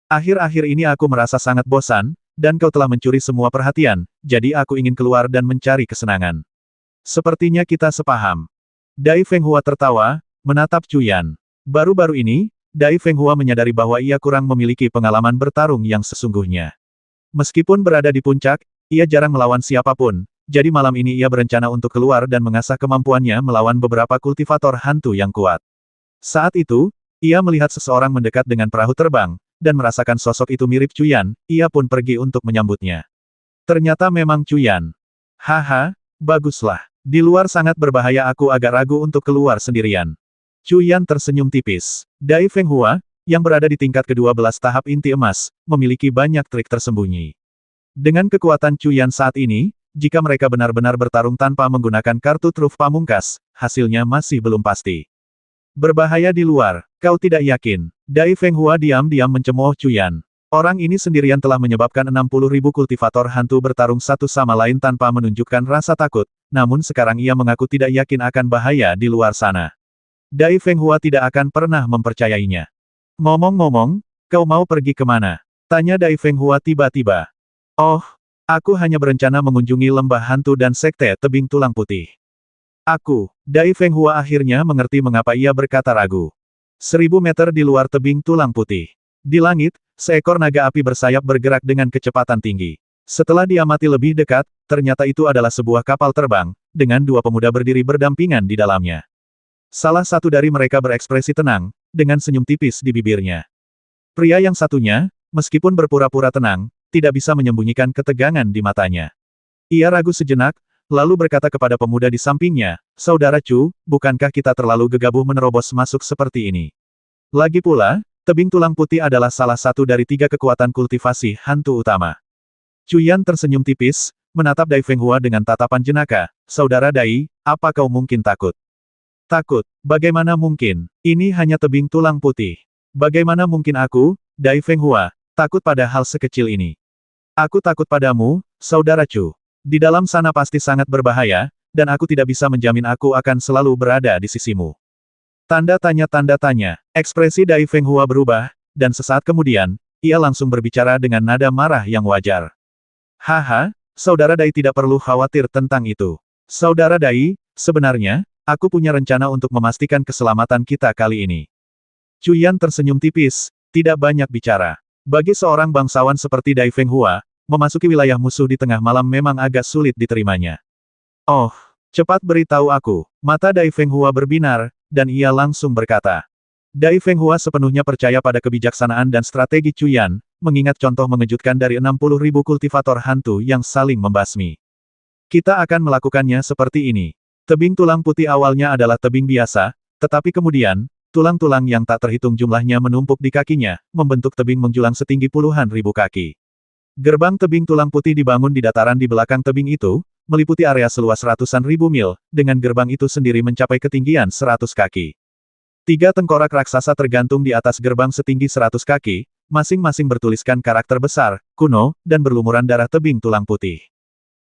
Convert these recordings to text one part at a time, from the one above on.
Akhir-akhir ini aku merasa sangat bosan, dan kau telah mencuri semua perhatian, jadi aku ingin keluar dan mencari kesenangan. Sepertinya kita sepaham. Dai Fenghua tertawa, menatap Cuyan. Baru-baru ini, Dai Fenghua menyadari bahwa ia kurang memiliki pengalaman bertarung yang sesungguhnya. Meskipun berada di puncak, ia jarang melawan siapapun, jadi malam ini ia berencana untuk keluar dan mengasah kemampuannya melawan beberapa kultivator hantu yang kuat. Saat itu, ia melihat seseorang mendekat dengan perahu terbang, dan merasakan sosok itu mirip Cuyan, ia pun pergi untuk menyambutnya. Ternyata memang Cuyan. Haha, baguslah. Di luar sangat berbahaya, aku agak ragu untuk keluar sendirian. Cuyan tersenyum tipis. Dai Fenghua, yang berada di tingkat ke-12 tahap inti emas, memiliki banyak trik tersembunyi. Dengan kekuatan Cuyan saat ini, jika mereka benar-benar bertarung tanpa menggunakan kartu truf pamungkas, hasilnya masih belum pasti. Berbahaya di luar, kau tidak yakin? Dai Fenghua diam-diam mencemooh Cuyan. Orang ini sendirian telah menyebabkan 60.000 kultivator hantu bertarung satu sama lain tanpa menunjukkan rasa takut, namun sekarang ia mengaku tidak yakin akan bahaya di luar sana. Dai Fenghua tidak akan pernah mempercayainya. Ngomong-ngomong, kau mau pergi kemana? Tanya Dai Fenghua tiba-tiba. Oh, aku hanya berencana mengunjungi lembah hantu dan sekte tebing tulang putih. Dai Fenghua akhirnya mengerti mengapa ia berkata ragu. 1000 meter di luar tebing tulang putih. Di langit, seekor naga api bersayap bergerak dengan kecepatan tinggi. Setelah diamati lebih dekat, ternyata itu adalah sebuah kapal terbang, dengan dua pemuda berdiri berdampingan di dalamnya. Salah satu dari mereka berekspresi tenang, dengan senyum tipis di bibirnya. Pria yang satunya, meskipun berpura-pura tenang, tidak bisa menyembunyikan ketegangan di matanya. Ia ragu sejenak, lalu berkata kepada pemuda di sampingnya, "Saudara Chu, bukankah kita terlalu gegabah menerobos masuk seperti ini? Lagi pula, tebing tulang putih adalah salah satu dari 3 kekuatan kultivasi hantu utama." Cuyan tersenyum tipis, menatap Dai Fenghua dengan tatapan jenaka, "Saudara Dai, apa kau mungkin takut?" "Takut? Bagaimana mungkin? Ini hanya tebing tulang putih. Bagaimana mungkin aku, Dai Fenghua, takut pada hal sekecil ini? Aku takut padamu, Saudara Chu. Di dalam sana pasti sangat berbahaya, dan aku tidak bisa menjamin aku akan selalu berada di sisimu." Tanda tanya. Ekspresi Dai Fenghua berubah, dan sesaat kemudian, ia langsung berbicara dengan nada marah yang wajar. "Haha, Saudara Dai tidak perlu khawatir tentang itu. Saudara Dai, sebenarnya, aku punya rencana untuk memastikan keselamatan kita kali ini." Cuyan tersenyum tipis, tidak banyak bicara. Bagi seorang bangsawan seperti Dai Fenghua, memasuki wilayah musuh di tengah malam memang agak sulit diterimanya. "Oh, cepat beritahu aku." Mata Dai Fenghua berbinar, dan ia langsung berkata. Dai Fenghua sepenuhnya percaya pada kebijaksanaan dan strategi Cuyan, mengingat contoh mengejutkan dari 60.000 kultivator hantu yang saling membasmi. "Kita akan melakukannya seperti ini. Tebing tulang putih awalnya adalah tebing biasa, tetapi kemudian, tulang-tulang yang tak terhitung jumlahnya menumpuk di kakinya, membentuk tebing menjulang setinggi puluhan ribu kaki. Gerbang tebing tulang putih dibangun di dataran di belakang tebing itu, meliputi area seluas ratusan ribu mil, dengan gerbang itu sendiri mencapai ketinggian 100 kaki. 3 tengkorak raksasa tergantung di atas gerbang setinggi 100 kaki, masing-masing bertuliskan karakter besar, kuno, dan berlumuran darah tebing tulang putih.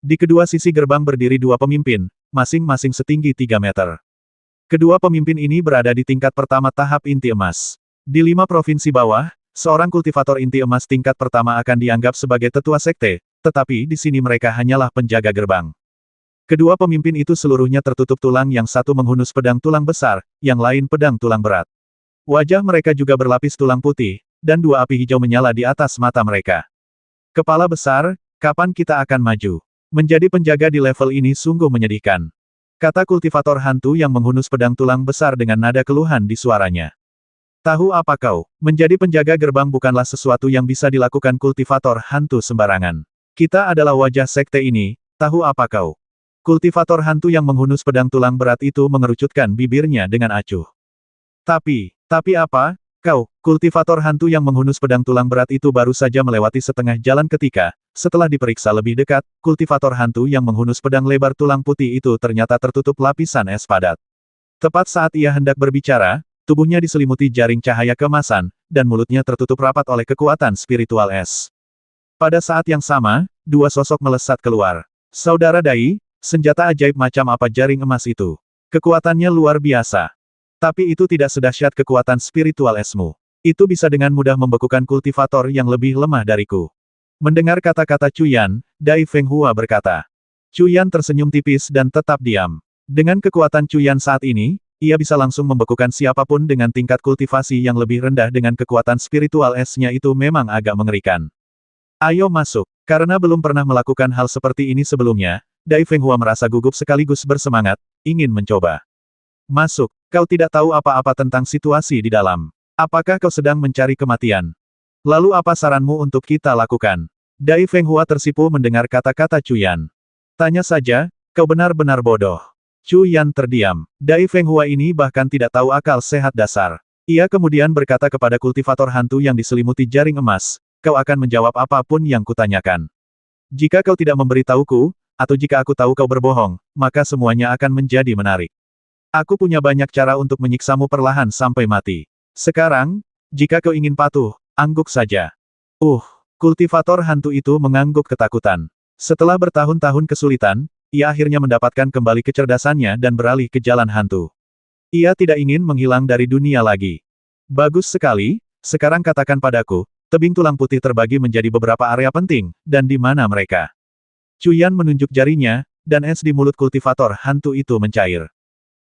Di kedua sisi gerbang berdiri 2 pemimpin, masing-masing setinggi 3 meter. Kedua pemimpin ini berada di tingkat pertama tahap inti emas. Di 5 provinsi bawah, seorang kultivator inti emas tingkat pertama akan dianggap sebagai tetua sekte, tetapi di sini mereka hanyalah penjaga gerbang. Kedua pemimpin itu seluruhnya tertutup tulang, yang satu menghunus pedang tulang besar, yang lain pedang tulang berat. Wajah mereka juga berlapis tulang putih, dan 2 api hijau menyala di atas mata mereka. "Kepala besar, kapan kita akan maju? Menjadi penjaga di level ini sungguh menyedihkan," kata kultivator hantu yang menghunus pedang tulang besar dengan nada keluhan di suaranya. "Tahu apa kau, menjadi penjaga gerbang bukanlah sesuatu yang bisa dilakukan kultivator hantu sembarangan. Kita adalah wajah sekte ini, tahu apa kau?" Kultivator hantu yang menghunus pedang tulang berat itu mengerucutkan bibirnya dengan acuh. Tapi apa? Kau, kultivator hantu yang menghunus pedang tulang berat itu baru saja melewati setengah jalan ketika, setelah diperiksa lebih dekat, kultivator hantu yang menghunus pedang lebar tulang putih itu ternyata tertutup lapisan es padat. Tepat saat ia hendak berbicara, tubuhnya diselimuti jaring cahaya keemasan, dan mulutnya tertutup rapat oleh kekuatan spiritual es. Pada saat yang sama, 2 sosok melesat keluar. "Saudara Dai, senjata ajaib macam apa jaring emas itu? Kekuatannya luar biasa. Tapi itu tidak sedahsyat kekuatan spiritual esmu. Itu bisa dengan mudah membekukan kultivator yang lebih lemah dariku. Mendengar kata-kata Cuyan, Dai Fenghua berkata. Cuyan tersenyum tipis dan tetap diam. Dengan kekuatan Cuyan saat ini, ia bisa langsung membekukan siapapun dengan tingkat kultivasi yang lebih rendah dengan kekuatan spiritual es-nya itu memang agak mengerikan. Ayo masuk. Karena belum pernah melakukan hal seperti ini sebelumnya, Dai Fenghua merasa gugup sekaligus bersemangat, ingin mencoba. Masuk, kau tidak tahu apa-apa tentang situasi di dalam. Apakah kau sedang mencari kematian? Lalu apa saranmu untuk kita lakukan? Dai Fenghua tersipu mendengar kata-kata Cuyan. Tanya saja, kau benar-benar bodoh. Cuyan terdiam. Dai Fenghua ini bahkan tidak tahu akal sehat dasar. Ia kemudian berkata kepada kultivator hantu yang diselimuti jaring emas, kau akan menjawab apapun yang kutanyakan. Jika kau tidak memberitahuku, atau jika aku tahu kau berbohong, maka semuanya akan menjadi menarik. Aku punya banyak cara untuk menyiksamu perlahan sampai mati. Sekarang, jika kau ingin patuh, angguk saja. Kultivator hantu itu mengangguk ketakutan. Setelah bertahun-tahun kesulitan, ia akhirnya mendapatkan kembali kecerdasannya dan beralih ke jalan hantu. Ia tidak ingin menghilang dari dunia lagi. Bagus sekali, sekarang katakan padaku, tebing tulang putih terbagi menjadi beberapa area penting, dan di mana mereka? Cuyan menunjuk jarinya, dan es di mulut kultivator hantu itu mencair.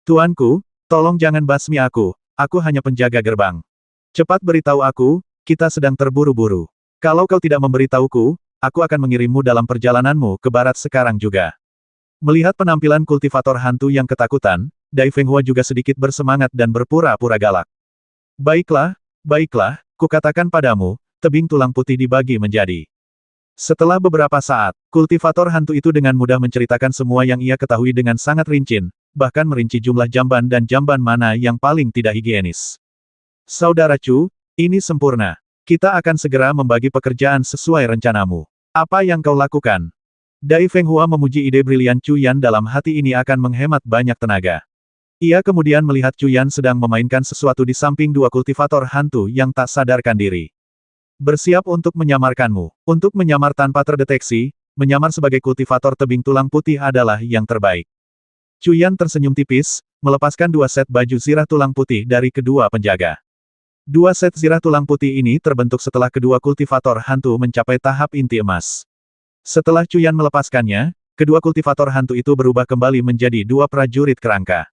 Tuanku, tolong jangan basmi aku hanya penjaga gerbang. Cepat beritahu aku, kita sedang terburu-buru. Kalau kau tidak memberitahuku, aku akan mengirimmu dalam perjalananmu ke barat sekarang juga. Melihat penampilan kultivator hantu yang ketakutan, Dai Fenghua juga sedikit bersemangat dan berpura-pura galak. Baiklah, kukatakan padamu, tebing tulang putih dibagi menjadi. Setelah beberapa saat, kultivator hantu itu dengan mudah menceritakan semua yang ia ketahui dengan sangat rinci, bahkan merinci jumlah jamban dan jamban mana yang paling tidak higienis. Saudara Chu, ini sempurna. Kita akan segera membagi pekerjaan sesuai rencanamu. Apa yang kau lakukan? Dai Fenghua memuji ide brilian Cuyan dalam hati ini akan menghemat banyak tenaga. Ia kemudian melihat Cuyan sedang memainkan sesuatu di samping dua kultivator hantu yang tak sadarkan diri. Bersiap untuk menyamarkanmu. Untuk menyamar tanpa terdeteksi, menyamar sebagai kultivator tebing tulang putih adalah yang terbaik. Cuyan tersenyum tipis, melepaskan dua set baju zirah tulang putih dari kedua penjaga. Dua set zirah tulang putih ini terbentuk setelah kedua kultivator hantu mencapai tahap inti emas. Setelah Cuyan melepaskannya, kedua kultivator hantu itu berubah kembali menjadi dua prajurit kerangka.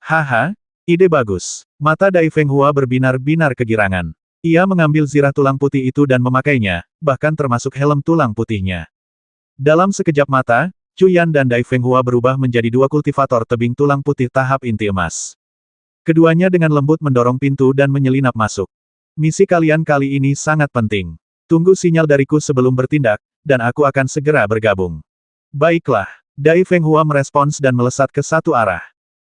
Haha, ide bagus. Mata Dai Fenghua berbinar-binar kegirangan. Ia mengambil zirah tulang putih itu dan memakainya, bahkan termasuk helm tulang putihnya. Dalam sekejap mata, Cuyan dan Dai Fenghua berubah menjadi dua kultivator tebing tulang putih tahap inti emas. Keduanya dengan lembut mendorong pintu dan menyelinap masuk. Misi kalian kali ini sangat penting. Tunggu sinyal dariku sebelum bertindak, dan aku akan segera bergabung. Baiklah, Dai Fenghua merespons dan melesat ke satu arah.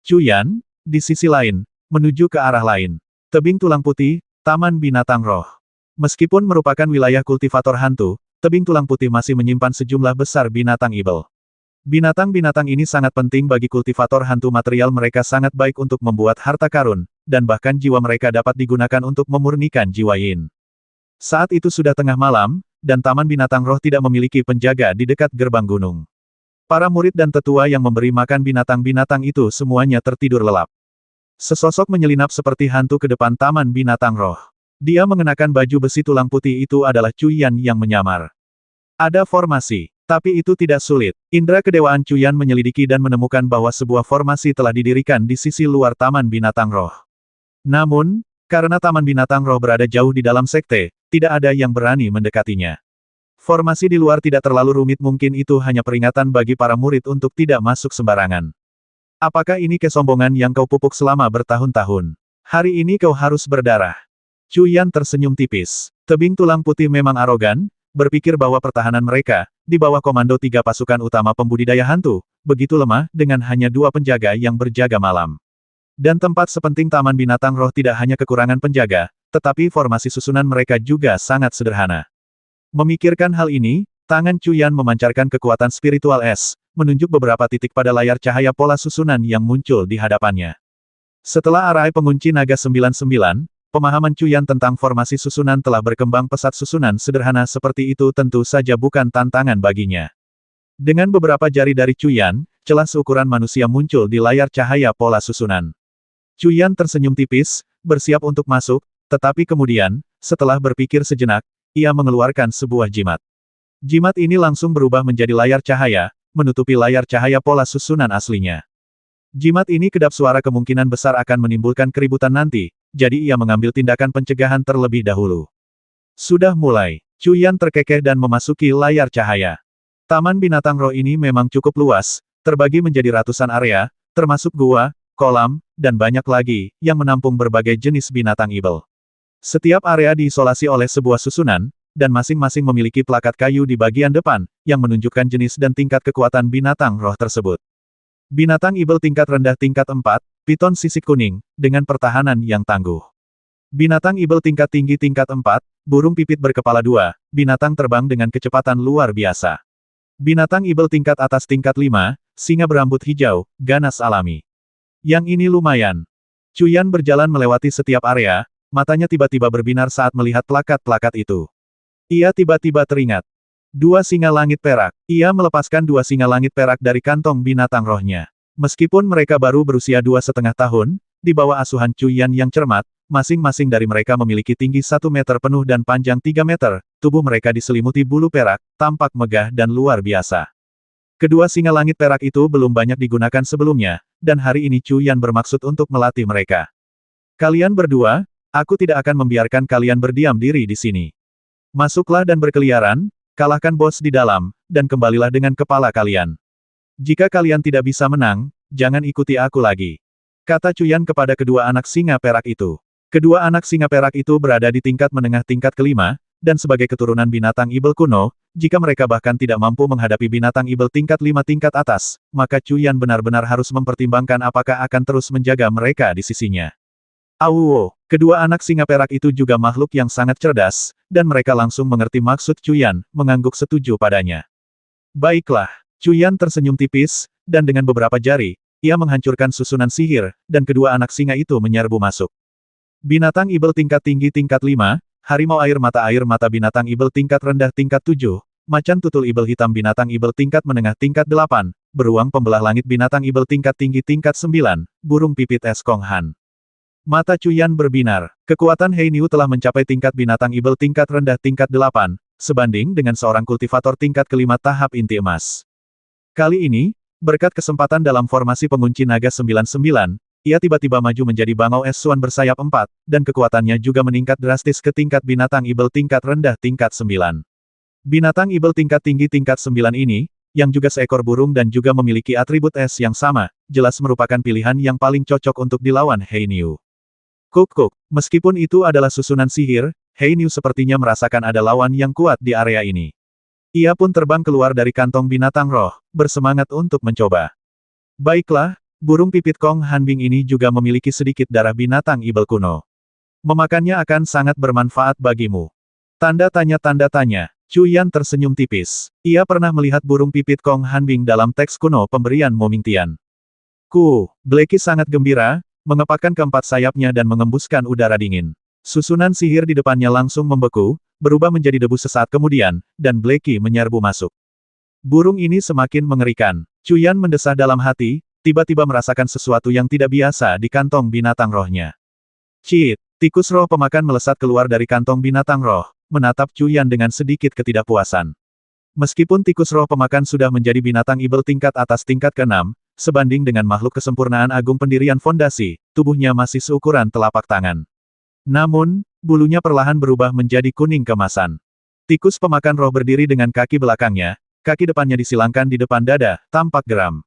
Cuyan, di sisi lain, menuju ke arah lain. Tebing tulang putih, Taman Binatang Roh. Meskipun merupakan wilayah kultivator hantu, tebing tulang putih masih menyimpan sejumlah besar binatang ibel. Binatang-binatang ini sangat penting bagi kultivator hantu. Material mereka sangat baik untuk membuat harta karun, dan bahkan jiwa mereka dapat digunakan untuk memurnikan jiwa yin. Saat itu sudah tengah malam, dan Taman Binatang Roh tidak memiliki penjaga di dekat gerbang gunung. Para murid dan tetua yang memberi makan binatang-binatang itu semuanya tertidur lelap. Sesosok menyelinap seperti hantu ke depan Taman Binatang Roh. Dia mengenakan baju besi tulang putih. Itu adalah Cuyan yang menyamar. Ada formasi, tapi itu tidak sulit. Indra kedewaan Cuyan menyelidiki dan menemukan bahwa sebuah formasi telah didirikan di sisi luar Taman Binatang Roh. Namun, karena Taman Binatang Roh berada jauh di dalam sekte, tidak ada yang berani mendekatinya. Formasi di luar tidak terlalu rumit, mungkin itu hanya peringatan bagi para murid untuk tidak masuk sembarangan. Apakah ini kesombongan yang kau pupuk selama bertahun-tahun? Hari ini kau harus berdarah. Cuyan tersenyum tipis. Tebing tulang putih memang arogan, berpikir bahwa pertahanan mereka, di bawah komando 3 pasukan utama pembudidaya hantu, begitu lemah dengan hanya 2 penjaga yang berjaga malam. Dan tempat sepenting Taman Binatang Roh tidak hanya kekurangan penjaga, tetapi formasi susunan mereka juga sangat sederhana. Memikirkan hal ini, tangan Cuyan memancarkan kekuatan spiritual es, menunjuk beberapa titik pada layar cahaya pola susunan yang muncul di hadapannya. Setelah arai pengunci naga 99, pemahaman Cuyan tentang formasi susunan telah berkembang pesat. Susunan sederhana seperti itu tentu saja bukan tantangan baginya. Dengan beberapa jari dari Cuyan, celah seukuran manusia muncul di layar cahaya pola susunan. Cuyan tersenyum tipis, bersiap untuk masuk, Tetapi kemudian, setelah berpikir sejenak, ia mengeluarkan sebuah jimat. Jimat ini langsung berubah menjadi layar cahaya, menutupi layar cahaya pola susunan aslinya. Jimat ini kedap suara kemungkinan besar akan menimbulkan keributan nanti, jadi ia mengambil tindakan pencegahan terlebih dahulu. Sudah mulai, Chu Yan terkekeh dan memasuki layar cahaya. Taman binatang roh ini memang cukup luas, terbagi menjadi ratusan area, termasuk gua, kolam, dan banyak lagi, yang menampung berbagai jenis binatang ibel. Setiap area diisolasi oleh sebuah susunan, dan masing-masing memiliki plakat kayu di bagian depan, yang menunjukkan jenis dan tingkat kekuatan binatang roh tersebut. Binatang ibel tingkat rendah tingkat 4, piton sisik kuning, dengan pertahanan yang tangguh. Binatang ibel tingkat tinggi tingkat 4, burung pipit berkepala 2, binatang terbang dengan kecepatan luar biasa. Binatang ibel tingkat atas tingkat 5, singa berambut hijau, ganas alami. Yang ini lumayan. Chu Yan berjalan melewati setiap area, matanya tiba-tiba berbinar saat melihat plakat-plakat itu. Ia tiba-tiba teringat. 2 singa langit perak. Ia melepaskan 2 singa langit perak dari kantong binatang rohnya. Meskipun mereka baru berusia 2,5 tahun, di bawah asuhan Chu Yan yang cermat, masing-masing dari mereka memiliki tinggi 1 meter penuh dan panjang 3 meter, tubuh mereka diselimuti bulu perak, tampak megah dan luar biasa. Kedua singa langit perak itu belum banyak digunakan sebelumnya, dan hari ini Chu Yan bermaksud untuk melatih mereka. Kalian berdua, aku tidak akan membiarkan kalian berdiam diri di sini. Masuklah dan berkeliaran, kalahkan bos di dalam, dan kembalilah dengan kepala kalian. Jika kalian tidak bisa menang, jangan ikuti aku lagi. Kata Chu Yan kepada kedua anak singa perak itu. Kedua anak singa perak itu berada di tingkat menengah tingkat kelima, dan sebagai keturunan binatang ibel kuno, jika mereka bahkan tidak mampu menghadapi binatang ibel tingkat 5 tingkat atas, maka Chu Yan benar-benar harus mempertimbangkan apakah akan terus menjaga mereka di sisinya. Awuo, kedua anak singa perak itu juga makhluk yang sangat cerdas, dan mereka langsung mengerti maksud Chu Yan, mengangguk setuju padanya. Baiklah, Chu Yan tersenyum tipis, dan dengan beberapa jari, ia menghancurkan susunan sihir, dan kedua anak singa itu menyerbu masuk. Binatang ibel tingkat tinggi tingkat 5, harimau air mata binatang ibel tingkat rendah tingkat 7, macan tutul ibel hitam binatang ibel tingkat menengah tingkat 8, beruang pembelah langit binatang ibel tingkat tinggi tingkat 9, burung pipit es Kong Han. Mata Chu Yan berbinar. Kekuatan Hei Niu telah mencapai tingkat binatang ibel tingkat rendah tingkat 8, sebanding dengan seorang kultivator tingkat kelima tahap inti emas. Kali ini, berkat kesempatan dalam formasi pengunci naga 99, ia tiba-tiba maju menjadi bangau es Suan bersayap 4, dan kekuatannya juga meningkat drastis ke tingkat binatang ibel tingkat rendah tingkat 9. Binatang ibel tingkat tinggi tingkat 9 ini, yang juga seekor burung dan juga memiliki atribut es yang sama, jelas merupakan pilihan yang paling cocok untuk dilawan Hei Niu. Kuk-kuk, meskipun itu adalah susunan sihir, Hei Niu sepertinya merasakan ada lawan yang kuat di area ini. Ia pun terbang keluar dari kantong binatang roh, bersemangat untuk mencoba. Baiklah, burung pipit Kong Hanbing ini juga memiliki sedikit darah binatang ibel kuno. Memakannya akan sangat bermanfaat bagimu. Tanda tanya, Chu Yan tersenyum tipis. Ia pernah melihat burung pipit Kong Hanbing dalam teks kuno pemberian Momingtian. Blacky sangat gembira, mengepakkan keempat sayapnya dan mengembuskan udara dingin. Susunan sihir di depannya langsung membeku, berubah menjadi debu sesaat kemudian, dan Blacky menyerbu masuk. Burung ini semakin mengerikan. Chu Yan mendesah dalam hati, tiba-tiba merasakan sesuatu yang tidak biasa di kantong binatang rohnya. Cit, tikus roh pemakan melesat keluar dari kantong binatang roh, menatap Chu Yan dengan sedikit ketidakpuasan. Meskipun tikus roh pemakan sudah menjadi binatang ibel tingkat atas tingkat ke-6, sebanding dengan makhluk kesempurnaan agung pendirian fondasi, tubuhnya masih seukuran telapak tangan. Namun, bulunya perlahan berubah menjadi kuning kemasan. Tikus pemakan roh berdiri dengan kaki belakangnya, kaki depannya disilangkan di depan dada, tampak geram.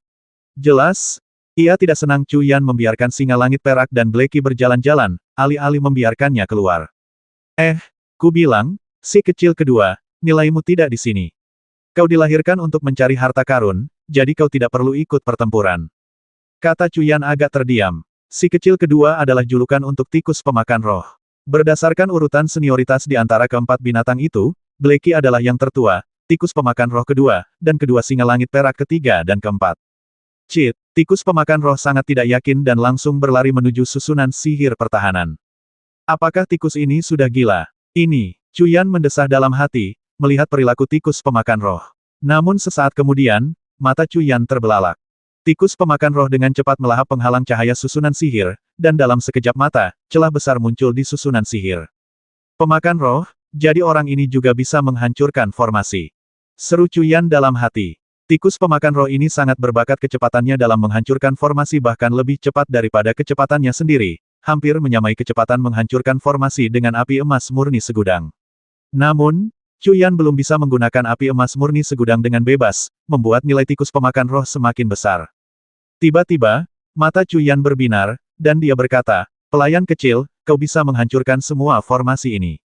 Jelas, ia tidak senang Chu Yan membiarkan singa langit perak dan Blacky berjalan-jalan, alih-alih membiarkannya keluar. Ku bilang, si kecil kedua, nilaimu tidak di sini. Kau dilahirkan untuk mencari harta karun, jadi kau tidak perlu ikut pertempuran. Kata Chu Yan agak terdiam. Si kecil kedua adalah julukan untuk tikus pemakan roh. Berdasarkan urutan senioritas di antara keempat binatang itu, Blacky adalah yang tertua, tikus pemakan roh kedua, dan kedua singa langit perak ketiga dan keempat. Cit, tikus pemakan roh sangat tidak yakin dan langsung berlari menuju susunan sihir pertahanan. Apakah tikus ini sudah gila? Ini, Chu Yan mendesah dalam hati, melihat perilaku tikus pemakan roh. Namun sesaat kemudian, mata Chu Yan terbelalak. Tikus pemakan roh dengan cepat melahap penghalang cahaya susunan sihir, dan dalam sekejap mata, celah besar muncul di susunan sihir. Pemakan roh, jadi orang ini juga bisa menghancurkan formasi. Seru Cuyan dalam hati. Tikus pemakan roh ini sangat berbakat kecepatannya dalam menghancurkan formasi bahkan lebih cepat daripada kecepatannya sendiri, hampir menyamai kecepatan menghancurkan formasi dengan api emas murni segudang. Namun, Cuyan belum bisa menggunakan api emas murni segudang dengan bebas, membuat nilai tikus pemakan roh semakin besar. Tiba-tiba, mata Cuyan berbinar, dan dia berkata, "Pelayan kecil, kau bisa menghancurkan semua formasi ini."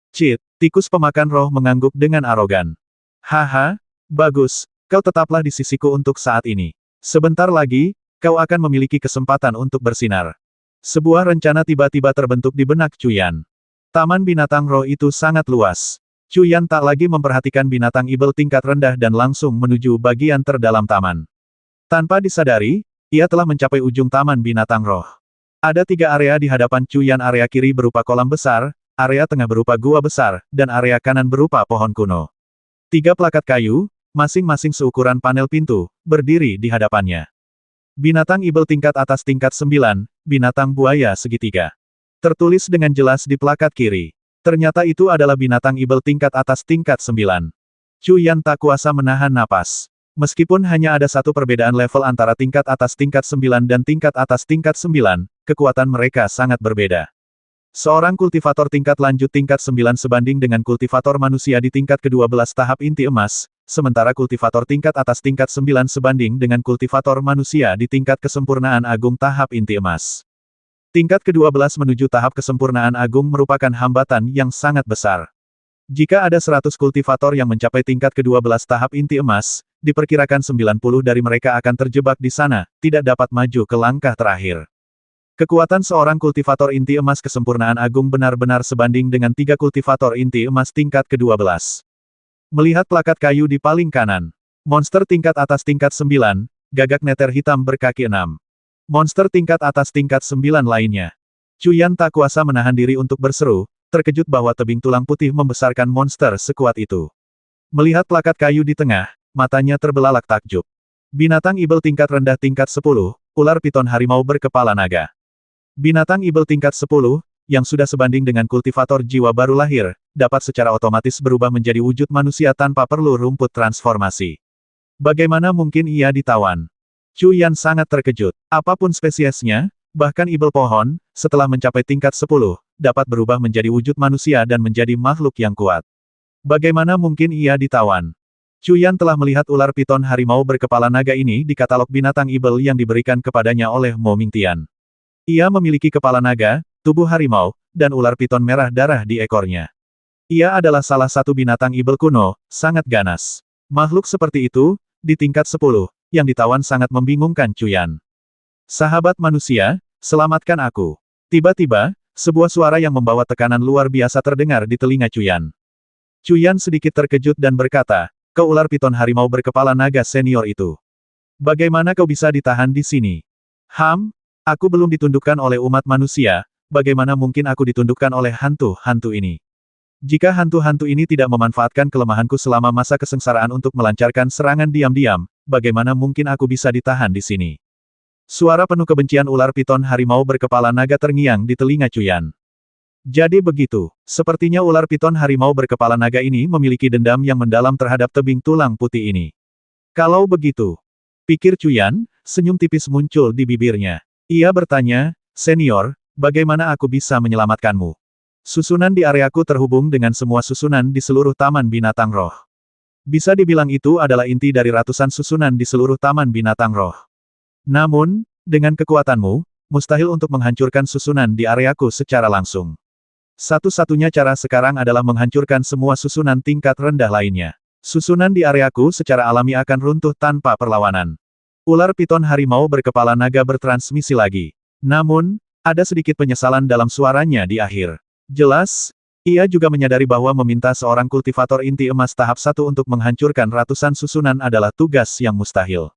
Cit, tikus pemakan roh mengangguk dengan arogan. "Haha, bagus, kau tetaplah di sisiku untuk saat ini. Sebentar lagi, kau akan memiliki kesempatan untuk bersinar." Sebuah rencana tiba-tiba terbentuk di benak Cuyan. Taman binatang roh itu sangat luas. Cuyan tak lagi memperhatikan binatang ibel tingkat rendah dan langsung menuju bagian terdalam taman. Tanpa disadari, ia telah mencapai ujung taman binatang roh. Ada 3 area di hadapan Cuyan, area kiri berupa kolam besar, area tengah berupa gua besar, dan area kanan berupa pohon kuno. 3 plakat kayu, masing-masing seukuran panel pintu, berdiri di hadapannya. Binatang ibel tingkat atas tingkat 9, binatang buaya segitiga. Tertulis dengan jelas di plakat kiri. Ternyata itu adalah binatang ibel tingkat atas tingkat 9. Cuyan tak kuasa menahan napas. Meskipun hanya ada satu perbedaan level antara tingkat atas tingkat 9 dan tingkat atas tingkat 9, kekuatan mereka sangat berbeda. Seorang kultivator tingkat lanjut tingkat 9 sebanding dengan kultivator manusia di tingkat ke-12 tahap inti emas, sementara kultivator tingkat atas tingkat 9 sebanding dengan kultivator manusia di tingkat kesempurnaan agung tahap inti emas. Tingkat ke-12 menuju tahap kesempurnaan agung merupakan hambatan yang sangat besar. Jika ada 100 kultivator yang mencapai tingkat ke-12 tahap inti emas, diperkirakan 90 dari mereka akan terjebak di sana, tidak dapat maju ke langkah terakhir. Kekuatan seorang kultivator inti emas kesempurnaan agung benar-benar sebanding dengan 3 kultivator inti emas tingkat ke-12. Melihat plakat kayu di paling kanan. Monster tingkat atas tingkat 9, gagak neter hitam berkaki 6. Monster tingkat atas tingkat 9 lainnya. Cuyan tak kuasa menahan diri untuk berseru, terkejut bahwa tebing tulang putih membesarkan monster sekuat itu. Melihat plakat kayu di tengah, matanya terbelalak takjub. Binatang ibel tingkat rendah tingkat 10, ular piton harimau berkepala naga. Binatang ibel tingkat 10, yang sudah sebanding dengan kultivator jiwa baru lahir, dapat secara otomatis berubah menjadi wujud manusia tanpa perlu rumput transformasi. Bagaimana mungkin ia ditawan? Cuyan sangat terkejut. Apapun spesiesnya, bahkan ibel pohon, setelah mencapai tingkat 10, dapat berubah menjadi wujud manusia dan menjadi makhluk yang kuat. Bagaimana mungkin ia ditawan? Cuyan telah melihat ular piton harimau berkepala naga ini di katalog binatang ibel yang diberikan kepadanya oleh Mo Mingtian. Ia memiliki kepala naga, tubuh harimau, dan ular piton merah darah di ekornya. Ia adalah salah satu binatang ibel kuno, sangat ganas. Makhluk seperti itu, di tingkat 10, yang ditawan sangat membingungkan Cuyan. "Sahabat manusia, selamatkan aku." Tiba-tiba, sebuah suara yang membawa tekanan luar biasa terdengar di telinga Cuyan. Cuyan sedikit terkejut dan berkata, "Kau ular piton harimau berkepala naga senior itu. Bagaimana kau bisa ditahan di sini?" Aku belum ditundukkan oleh umat manusia, bagaimana mungkin aku ditundukkan oleh hantu-hantu ini? Jika hantu-hantu ini tidak memanfaatkan kelemahanku selama masa kesengsaraan untuk melancarkan serangan diam-diam, bagaimana mungkin aku bisa ditahan di sini?" Suara penuh kebencian ular piton harimau berkepala naga terngiang di telinga Cuyan. Jadi begitu, sepertinya ular piton harimau berkepala naga ini memiliki dendam yang mendalam terhadap tebing tulang putih ini. Kalau begitu, pikir Cuyan, senyum tipis muncul di bibirnya. Ia bertanya, "Senior, bagaimana aku bisa menyelamatkanmu? Susunan di areaku terhubung dengan semua susunan di seluruh taman binatang roh. Bisa dibilang itu adalah inti dari ratusan susunan di seluruh taman binatang roh. Namun, dengan kekuatanmu, mustahil untuk menghancurkan susunan di areaku secara langsung. Satu-satunya cara sekarang adalah menghancurkan semua susunan tingkat rendah lainnya. Susunan di areaku secara alami akan runtuh tanpa perlawanan." Ular piton harimau berkepala naga bertransmisi lagi. Namun, ada sedikit penyesalan dalam suaranya di akhir. Jelas, ia juga menyadari bahwa meminta seorang kultivator inti emas tahap 1 untuk menghancurkan ratusan susunan adalah tugas yang mustahil.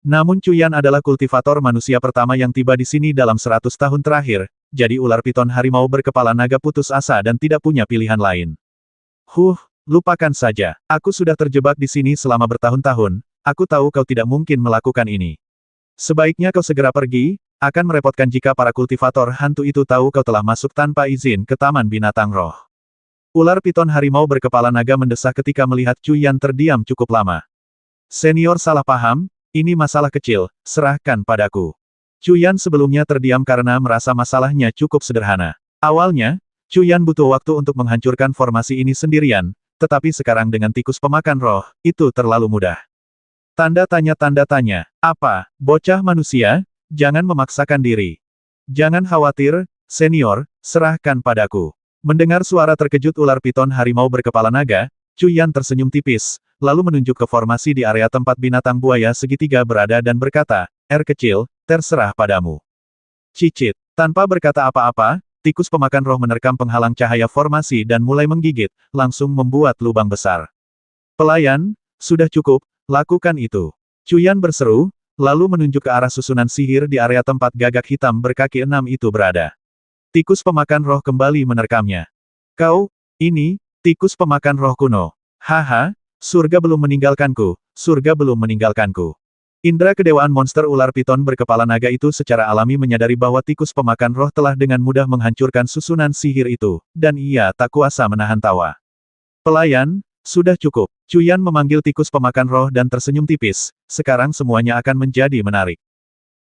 Namun Cuyan adalah kultivator manusia pertama yang tiba di sini dalam 100 tahun terakhir, jadi ular piton harimau berkepala naga putus asa dan tidak punya pilihan lain. Lupakan saja. Aku sudah terjebak di sini selama bertahun-tahun, aku tahu kau tidak mungkin melakukan ini. Sebaiknya kau segera pergi, Akan merepotkan jika para kultivator hantu itu tahu kau telah masuk tanpa izin ke Taman Binatang Roh. Ular piton harimau berkepala naga mendesah ketika melihat Cuyan terdiam cukup lama. Senior salah paham, ini masalah kecil, serahkan padaku. Cuyan sebelumnya terdiam karena merasa masalahnya cukup sederhana. Awalnya, Cuyan butuh waktu untuk menghancurkan formasi ini sendirian, tetapi sekarang dengan tikus pemakan roh, itu terlalu mudah. Tanda tanya, apa, bocah manusia, jangan memaksakan diri. Jangan khawatir, senior, serahkan padaku. Mendengar suara terkejut ular piton harimau berkepala naga, Cuyan tersenyum tipis, lalu menunjuk ke formasi di area tempat binatang buaya segitiga berada dan berkata, kecil, terserah padamu. Cicit, tanpa berkata apa-apa, tikus pemakan roh menerkam penghalang cahaya formasi dan mulai menggigit, langsung membuat lubang besar. Pelayan, sudah cukup, lakukan itu. Cuyan berseru, lalu menunjuk ke arah susunan sihir di area tempat gagak hitam berkaki 6 itu berada. Tikus pemakan roh kembali menerkamnya. Kau, ini, tikus pemakan roh kuno. Haha, surga belum meninggalkanku, surga belum meninggalkanku. Indra kedewaan monster ular piton berkepala naga itu secara alami menyadari bahwa tikus pemakan roh telah dengan mudah menghancurkan susunan sihir itu, dan ia tak kuasa menahan tawa. Pelayan, sudah cukup. Cuyan memanggil tikus pemakan roh dan tersenyum tipis, sekarang semuanya akan menjadi menarik.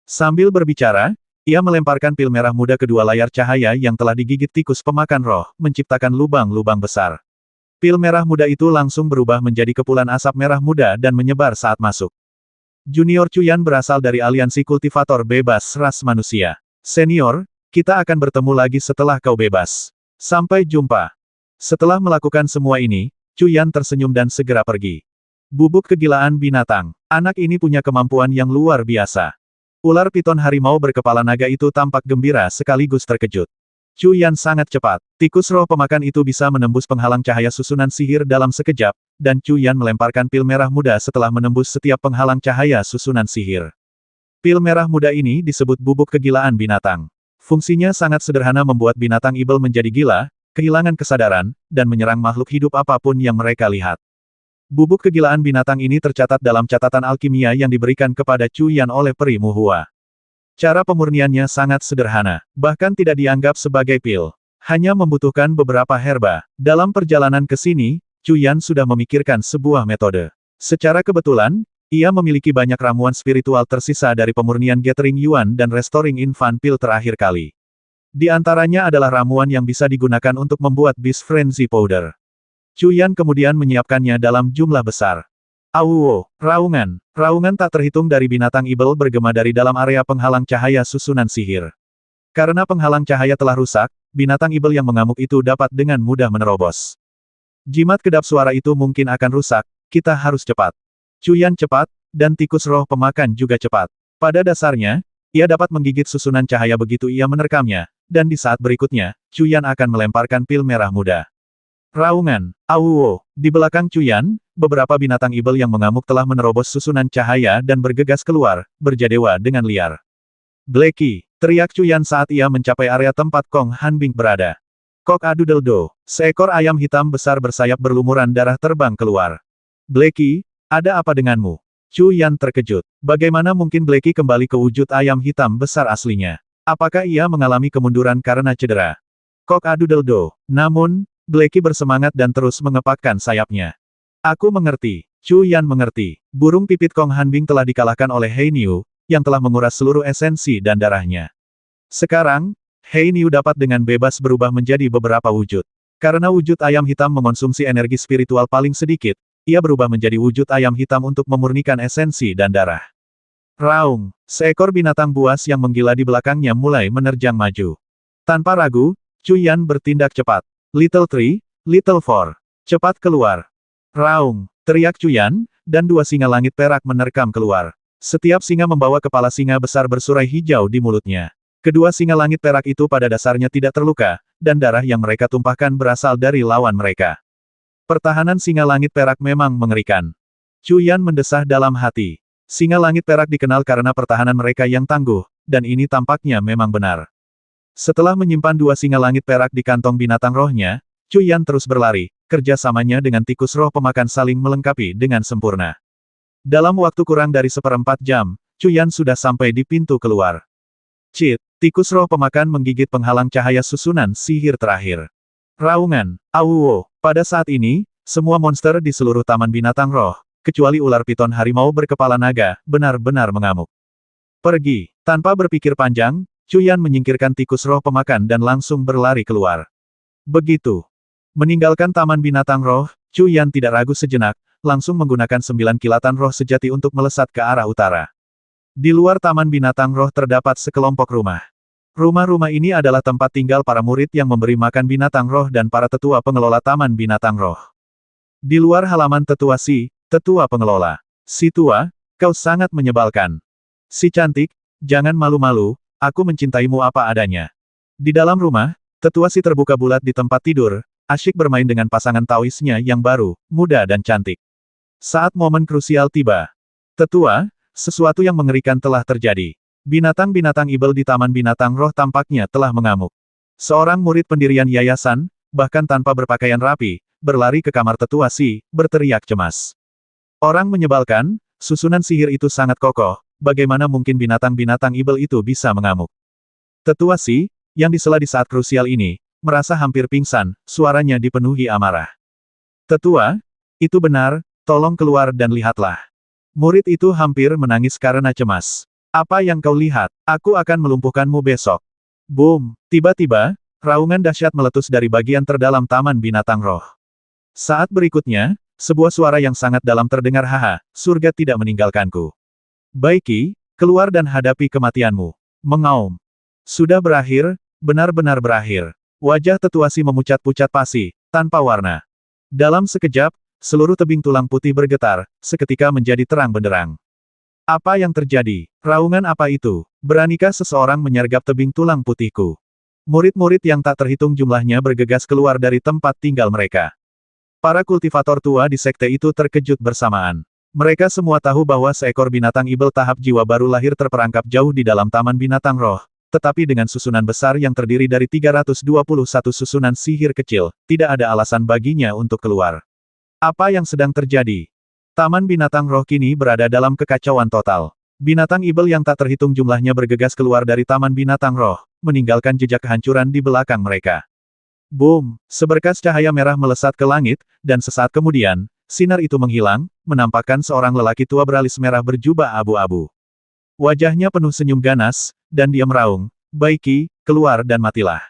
Sambil berbicara, ia melemparkan pil merah muda ke dua layar cahaya yang telah digigit tikus pemakan roh, menciptakan lubang-lubang besar. Pil merah muda itu langsung berubah menjadi kepulan asap merah muda dan menyebar saat masuk. Junior Cuyan berasal dari aliansi kultivator bebas ras manusia. Senior, kita akan bertemu lagi setelah kau bebas. Sampai jumpa. Setelah melakukan semua ini, Cuyan tersenyum dan segera pergi. Bubuk kegilaan binatang. Anak ini punya kemampuan yang luar biasa. Ular piton harimau berkepala naga itu tampak gembira sekaligus terkejut. Cuyan sangat cepat. Tikus roh pemakan itu bisa menembus penghalang cahaya susunan sihir dalam sekejap, dan Cuyan melemparkan pil merah muda setelah menembus setiap penghalang cahaya susunan sihir. Pil merah muda ini disebut bubuk kegilaan binatang. Fungsinya sangat sederhana membuat binatang ibel menjadi gila, kehilangan kesadaran, dan menyerang makhluk hidup apapun yang mereka lihat. Bubuk kegilaan binatang ini tercatat dalam catatan alkimia yang diberikan kepada Cuyan oleh peri Muhua. Cara pemurniannya sangat sederhana, bahkan tidak dianggap sebagai pil. Hanya membutuhkan beberapa herba. Dalam perjalanan ke sini, Cuyan sudah memikirkan sebuah metode. Secara kebetulan, ia memiliki banyak ramuan spiritual tersisa dari pemurnian Gathering Yuan dan Restoring Infant Pill terakhir kali. Di antaranya adalah ramuan yang bisa digunakan untuk membuat Beast Frenzy Powder. Cuyan kemudian menyiapkannya dalam jumlah besar. Awuwo, raungan. Raungan tak terhitung dari binatang ibel bergema dari dalam area penghalang cahaya susunan sihir. Karena penghalang cahaya telah rusak, binatang ibel yang mengamuk itu dapat dengan mudah menerobos. Jimat kedap suara itu mungkin akan rusak, kita harus cepat. Cuyan cepat, dan tikus roh pemakan juga cepat. Pada dasarnya, ia dapat menggigit susunan cahaya begitu ia menerkamnya, dan di saat berikutnya, Cuyan akan melemparkan pil merah muda. Raungan, awuwo, di belakang Cuyan, beberapa binatang ibel yang mengamuk telah menerobos susunan cahaya dan bergegas keluar, berjadewa dengan liar. Blacky, teriak Cuyan saat ia mencapai area tempat Kong Hanbing berada. Kok adudeldo, seekor ayam hitam besar bersayap berlumuran darah terbang keluar. Blacky, ada apa denganmu? Cuyan terkejut. Bagaimana mungkin Blacky kembali ke wujud ayam hitam besar aslinya? Apakah ia mengalami kemunduran karena cedera? Kok adudeldo, namun, Blacky bersemangat dan terus mengepakkan sayapnya. Aku mengerti. Cuyan mengerti. Burung pipit Kong Hanbing telah dikalahkan oleh Hei Niu, yang telah menguras seluruh esensi dan darahnya. Sekarang, Hei Niu dapat dengan bebas berubah menjadi beberapa wujud. Karena wujud ayam hitam mengonsumsi energi spiritual paling sedikit, ia berubah menjadi wujud ayam hitam untuk memurnikan esensi dan darah. Raung, seekor binatang buas yang menggila di belakangnya mulai menerjang maju. Tanpa ragu, Cuyan bertindak cepat. Little 3, Little 4. Cepat keluar. Raung, teriak Cuyan, dan dua singa langit perak menerkam keluar. Setiap singa membawa kepala singa besar bersurai hijau di mulutnya. Kedua singa langit perak itu pada dasarnya tidak terluka, dan darah yang mereka tumpahkan berasal dari lawan mereka. Pertahanan singa langit perak memang mengerikan. Cuyan mendesah dalam hati. Singa langit perak dikenal karena pertahanan mereka yang tangguh, dan ini tampaknya memang benar. Setelah menyimpan dua singa langit perak di kantong binatang rohnya, Cuyan terus berlari, kerjasamanya dengan tikus roh pemakan saling melengkapi dengan sempurna. Dalam waktu kurang dari 1/4 jam, Cuyan sudah sampai di pintu keluar. Cit, tikus roh pemakan menggigit penghalang cahaya susunan sihir terakhir. Raungan, awuwo. Pada saat ini, semua monster di seluruh taman binatang roh, kecuali ular piton harimau berkepala naga, benar-benar mengamuk. Pergi. Tanpa berpikir panjang, Cuyan menyingkirkan tikus roh pemakan dan langsung berlari keluar. Begitu. Meninggalkan taman binatang roh, Cuyan tidak ragu sejenak, langsung menggunakan 9 kilatan roh sejati untuk melesat ke arah utara. Di luar taman binatang roh terdapat sekelompok rumah. Rumah-rumah ini adalah tempat tinggal para murid yang memberi makan binatang roh dan para tetua pengelola taman binatang roh. Di luar halaman tetua tetua pengelola. Si tua, kau sangat menyebalkan. Si cantik, jangan malu-malu, aku mencintaimu apa adanya. Di dalam rumah, tetua si terbuka bulat di tempat tidur, asyik bermain dengan pasangan taoisnya yang baru, muda dan cantik. Saat momen krusial tiba. Tetua, sesuatu yang mengerikan telah terjadi. Binatang-binatang ibel di Taman Binatang Roh tampaknya telah mengamuk. Seorang murid pendirian yayasan, bahkan tanpa berpakaian rapi, berlari ke kamar tetua si, berteriak cemas. Orang menyebalkan, susunan sihir itu sangat kokoh, bagaimana mungkin binatang-binatang ibel itu bisa mengamuk. Tetua si, yang disela di saat krusial ini, merasa hampir pingsan, suaranya dipenuhi amarah. Tetua, itu benar, tolong keluar dan lihatlah. Murid itu hampir menangis karena cemas. Apa yang kau lihat? Aku akan melumpuhkanmu besok. Boom! Tiba-tiba, raungan dahsyat meletus dari bagian terdalam Taman Binatang Roh. Saat berikutnya, sebuah suara yang sangat dalam terdengar, haha, surga tidak meninggalkanku. Baiki, keluar dan hadapi kematianmu. Mengaum. Sudah berakhir, benar-benar berakhir. Wajah tetua si memucat-pucat pasi, tanpa warna. Dalam sekejap, seluruh tebing tulang putih bergetar, seketika menjadi terang benderang. Apa yang terjadi? Raungan apa itu? Beranikah seseorang menyergap tebing tulang putihku? Murid-murid yang tak terhitung jumlahnya bergegas keluar dari tempat tinggal mereka. Para kultivator tua di sekte itu terkejut bersamaan. Mereka semua tahu bahwa seekor binatang ibel tahap jiwa baru lahir terperangkap jauh di dalam Taman Binatang Roh, tetapi dengan susunan besar yang terdiri dari 321 susunan sihir kecil, tidak ada alasan baginya untuk keluar. Apa yang sedang terjadi? Taman Binatang Roh kini berada dalam kekacauan total. Binatang ibel yang tak terhitung jumlahnya bergegas keluar dari Taman Binatang Roh, meninggalkan jejak kehancuran di belakang mereka. Boom! Seberkas cahaya merah melesat ke langit, dan sesaat kemudian, sinar itu menghilang, menampakkan seorang lelaki tua beralis merah berjubah abu-abu. Wajahnya penuh senyum ganas, dan dia meraung, "Baiki, keluar dan matilah."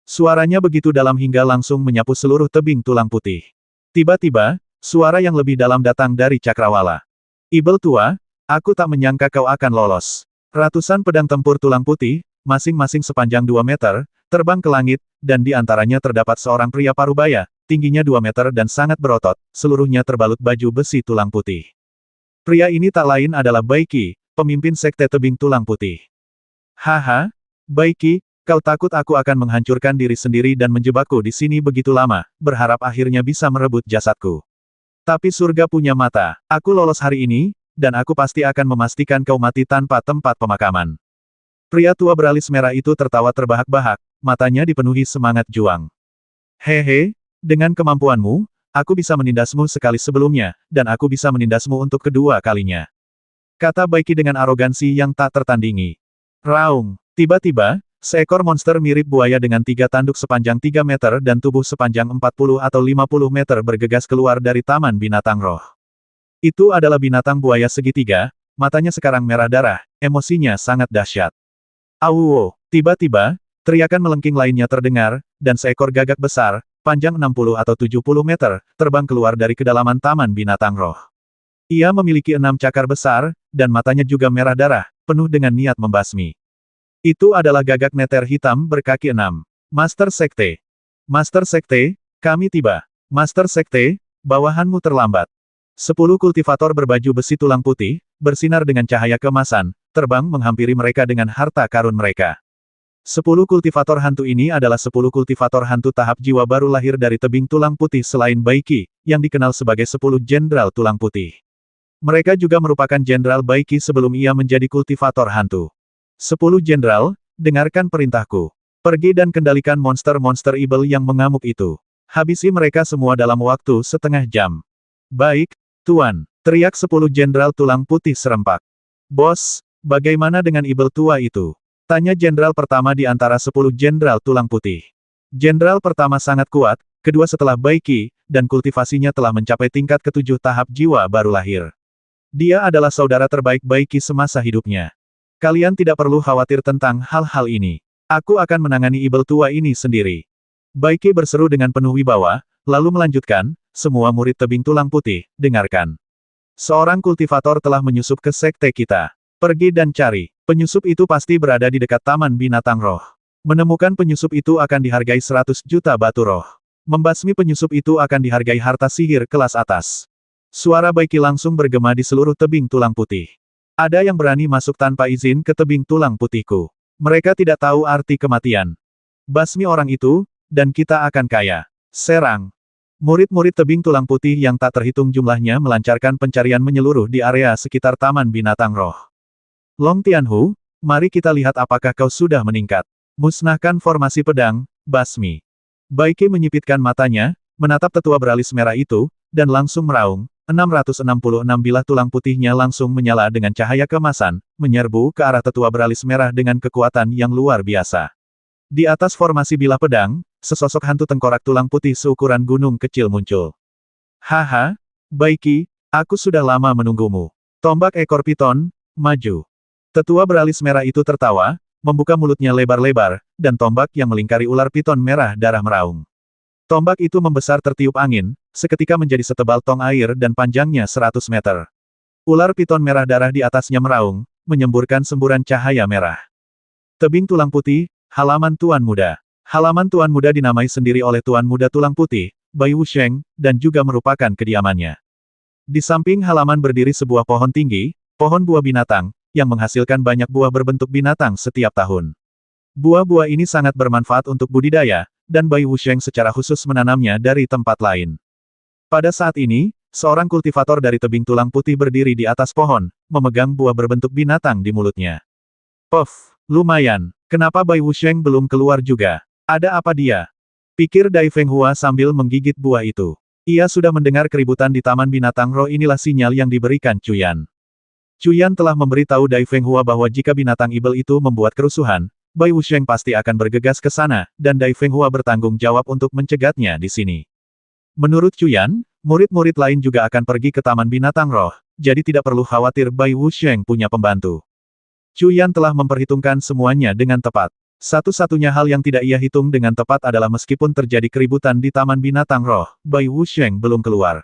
Suaranya begitu dalam hingga langsung menyapu seluruh tebing tulang putih. Tiba-tiba, suara yang lebih dalam datang dari cakrawala. "Ibel tua, aku tak menyangka kau akan lolos." Ratusan pedang tempur tulang putih, masing-masing sepanjang 2 meter, terbang ke langit, dan di antaranya terdapat seorang pria parubaya, tingginya 2 meter dan sangat berotot, seluruhnya terbalut baju besi tulang putih. Pria ini tak lain adalah Baiki, pemimpin sekte tebing tulang putih. "Haha, Baiki, kau takut aku akan menghancurkan diri sendiri dan menjebakku di sini begitu lama, berharap akhirnya bisa merebut jasadku. Tapi surga punya mata, aku lolos hari ini, dan aku pasti akan memastikan kau mati tanpa tempat pemakaman." Pria tua beralis merah itu tertawa terbahak-bahak, matanya dipenuhi semangat juang. "Hehe, dengan kemampuanmu, aku bisa menindasmu sekali sebelumnya, dan aku bisa menindasmu untuk kedua kalinya," kata Baiki dengan arogansi yang tak tertandingi. Raung. Tiba-tiba, seekor monster mirip buaya dengan 3 tanduk sepanjang 3 meter dan tubuh sepanjang 40 atau 50 meter bergegas keluar dari Taman Binatang Roh. Itu adalah binatang buaya segitiga, matanya sekarang merah darah, emosinya sangat dahsyat. Awuwo. Tiba-tiba, teriakan melengking lainnya terdengar, dan seekor gagak besar, panjang 60 atau 70 meter, terbang keluar dari kedalaman Taman Binatang Roh. Ia memiliki 6 cakar besar, dan matanya juga merah darah, penuh dengan niat membasmi. Itu adalah gagak neter hitam berkaki 6. Master Sekte. Master Sekte, kami tiba. Master Sekte, bawahanmu terlambat. 10 kultivator berbaju besi tulang putih, bersinar dengan cahaya keemasan, terbang menghampiri mereka dengan harta karun mereka. 10 kultivator hantu ini adalah 10 kultivator hantu tahap jiwa baru lahir dari tebing tulang putih selain Baiki, yang dikenal sebagai 10 jenderal tulang putih. Mereka juga merupakan jenderal Baiki sebelum ia menjadi kultivator hantu. 10 jenderal, dengarkan perintahku. Pergi dan kendalikan monster-monster ibel yang mengamuk itu. Habisi mereka semua dalam waktu setengah jam. Baik, Tuan, teriak 10 jenderal tulang putih serempak. Bos, bagaimana dengan ibel tua itu? Tanya jenderal pertama di antara 10 jenderal tulang putih. Jenderal pertama sangat kuat, kedua setelah Bai Qi, dan kultivasinya telah mencapai tingkat ketujuh tahap jiwa baru lahir. Dia adalah saudara terbaik Bai Qi semasa hidupnya. Kalian tidak perlu khawatir tentang hal-hal ini. Aku akan menangani ibel tua ini sendiri. Bai Qi berseru dengan penuh wibawa, lalu melanjutkan, semua murid tebing tulang putih, dengarkan. Seorang kultivator telah menyusup ke sekte kita. Pergi dan cari. Penyusup itu pasti berada di dekat Taman Binatang Roh. Menemukan penyusup itu akan dihargai 100 juta batu roh. Membasmi penyusup itu akan dihargai harta sihir kelas atas. Suara Bai Qi langsung bergema di seluruh tebing tulang putih. Ada yang berani masuk tanpa izin ke tebing tulang putihku. Mereka tidak tahu arti kematian. Basmi orang itu, dan kita akan kaya. Serang. Murid-murid tebing tulang putih yang tak terhitung jumlahnya melancarkan pencarian menyeluruh di area sekitar Taman Binatang Roh. Long Tianhu, mari kita lihat apakah kau sudah meningkat. Musnahkan formasi pedang, basmi. Bai Qi menyipitkan matanya, menatap tetua beralis merah itu, dan langsung meraung. 666 bilah tulang putihnya langsung menyala dengan cahaya keemasan, menyerbu ke arah tetua beralis merah dengan kekuatan yang luar biasa. Di atas formasi bilah pedang, sesosok hantu tengkorak tulang putih seukuran gunung kecil muncul. Haha, Bai Qi, aku sudah lama menunggumu. Tombak ekor piton, maju. Tetua beralis merah itu tertawa, membuka mulutnya lebar-lebar, dan tombak yang melingkari ular piton merah darah meraung. Tombak itu membesar tertiup angin, seketika menjadi setebal tong air dan panjangnya 100 meter. Ular piton merah darah di atasnya meraung, menyemburkan semburan cahaya merah. Tebing tulang putih, halaman Tuan Muda. Halaman Tuan Muda dinamai sendiri oleh Tuan Muda Tulang Putih, Bai Wusheng, dan juga merupakan kediamannya. Di samping halaman berdiri sebuah pohon tinggi, pohon buah binatang, yang menghasilkan banyak buah berbentuk binatang setiap tahun. Buah-buah ini sangat bermanfaat untuk budidaya, dan Bai Wusheng secara khusus menanamnya dari tempat lain. Pada saat ini, seorang kultivator dari tebing tulang putih berdiri di atas pohon, memegang buah berbentuk binatang di mulutnya. Puff, lumayan. Kenapa Bai Wusheng belum keluar juga? Ada apa dia? Pikir Dai Fenghua sambil menggigit buah itu. Ia sudah mendengar keributan di Taman Binatang Roh, inilah sinyal yang diberikan Cuyan. Cuyan telah memberitahu Dai Fenghua bahwa jika binatang ibel itu membuat kerusuhan, Bai Wusheng pasti akan bergegas ke sana, dan Dai Fenghua bertanggung jawab untuk mencegatnya di sini. Menurut Cuyan, murid-murid lain juga akan pergi ke Taman Binatang Roh, jadi tidak perlu khawatir Bai Wusheng punya pembantu. Cuyan telah memperhitungkan semuanya dengan tepat. Satu-satunya hal yang tidak ia hitung dengan tepat adalah meskipun terjadi keributan di Taman Binatang Roh, Bai Wusheng belum keluar.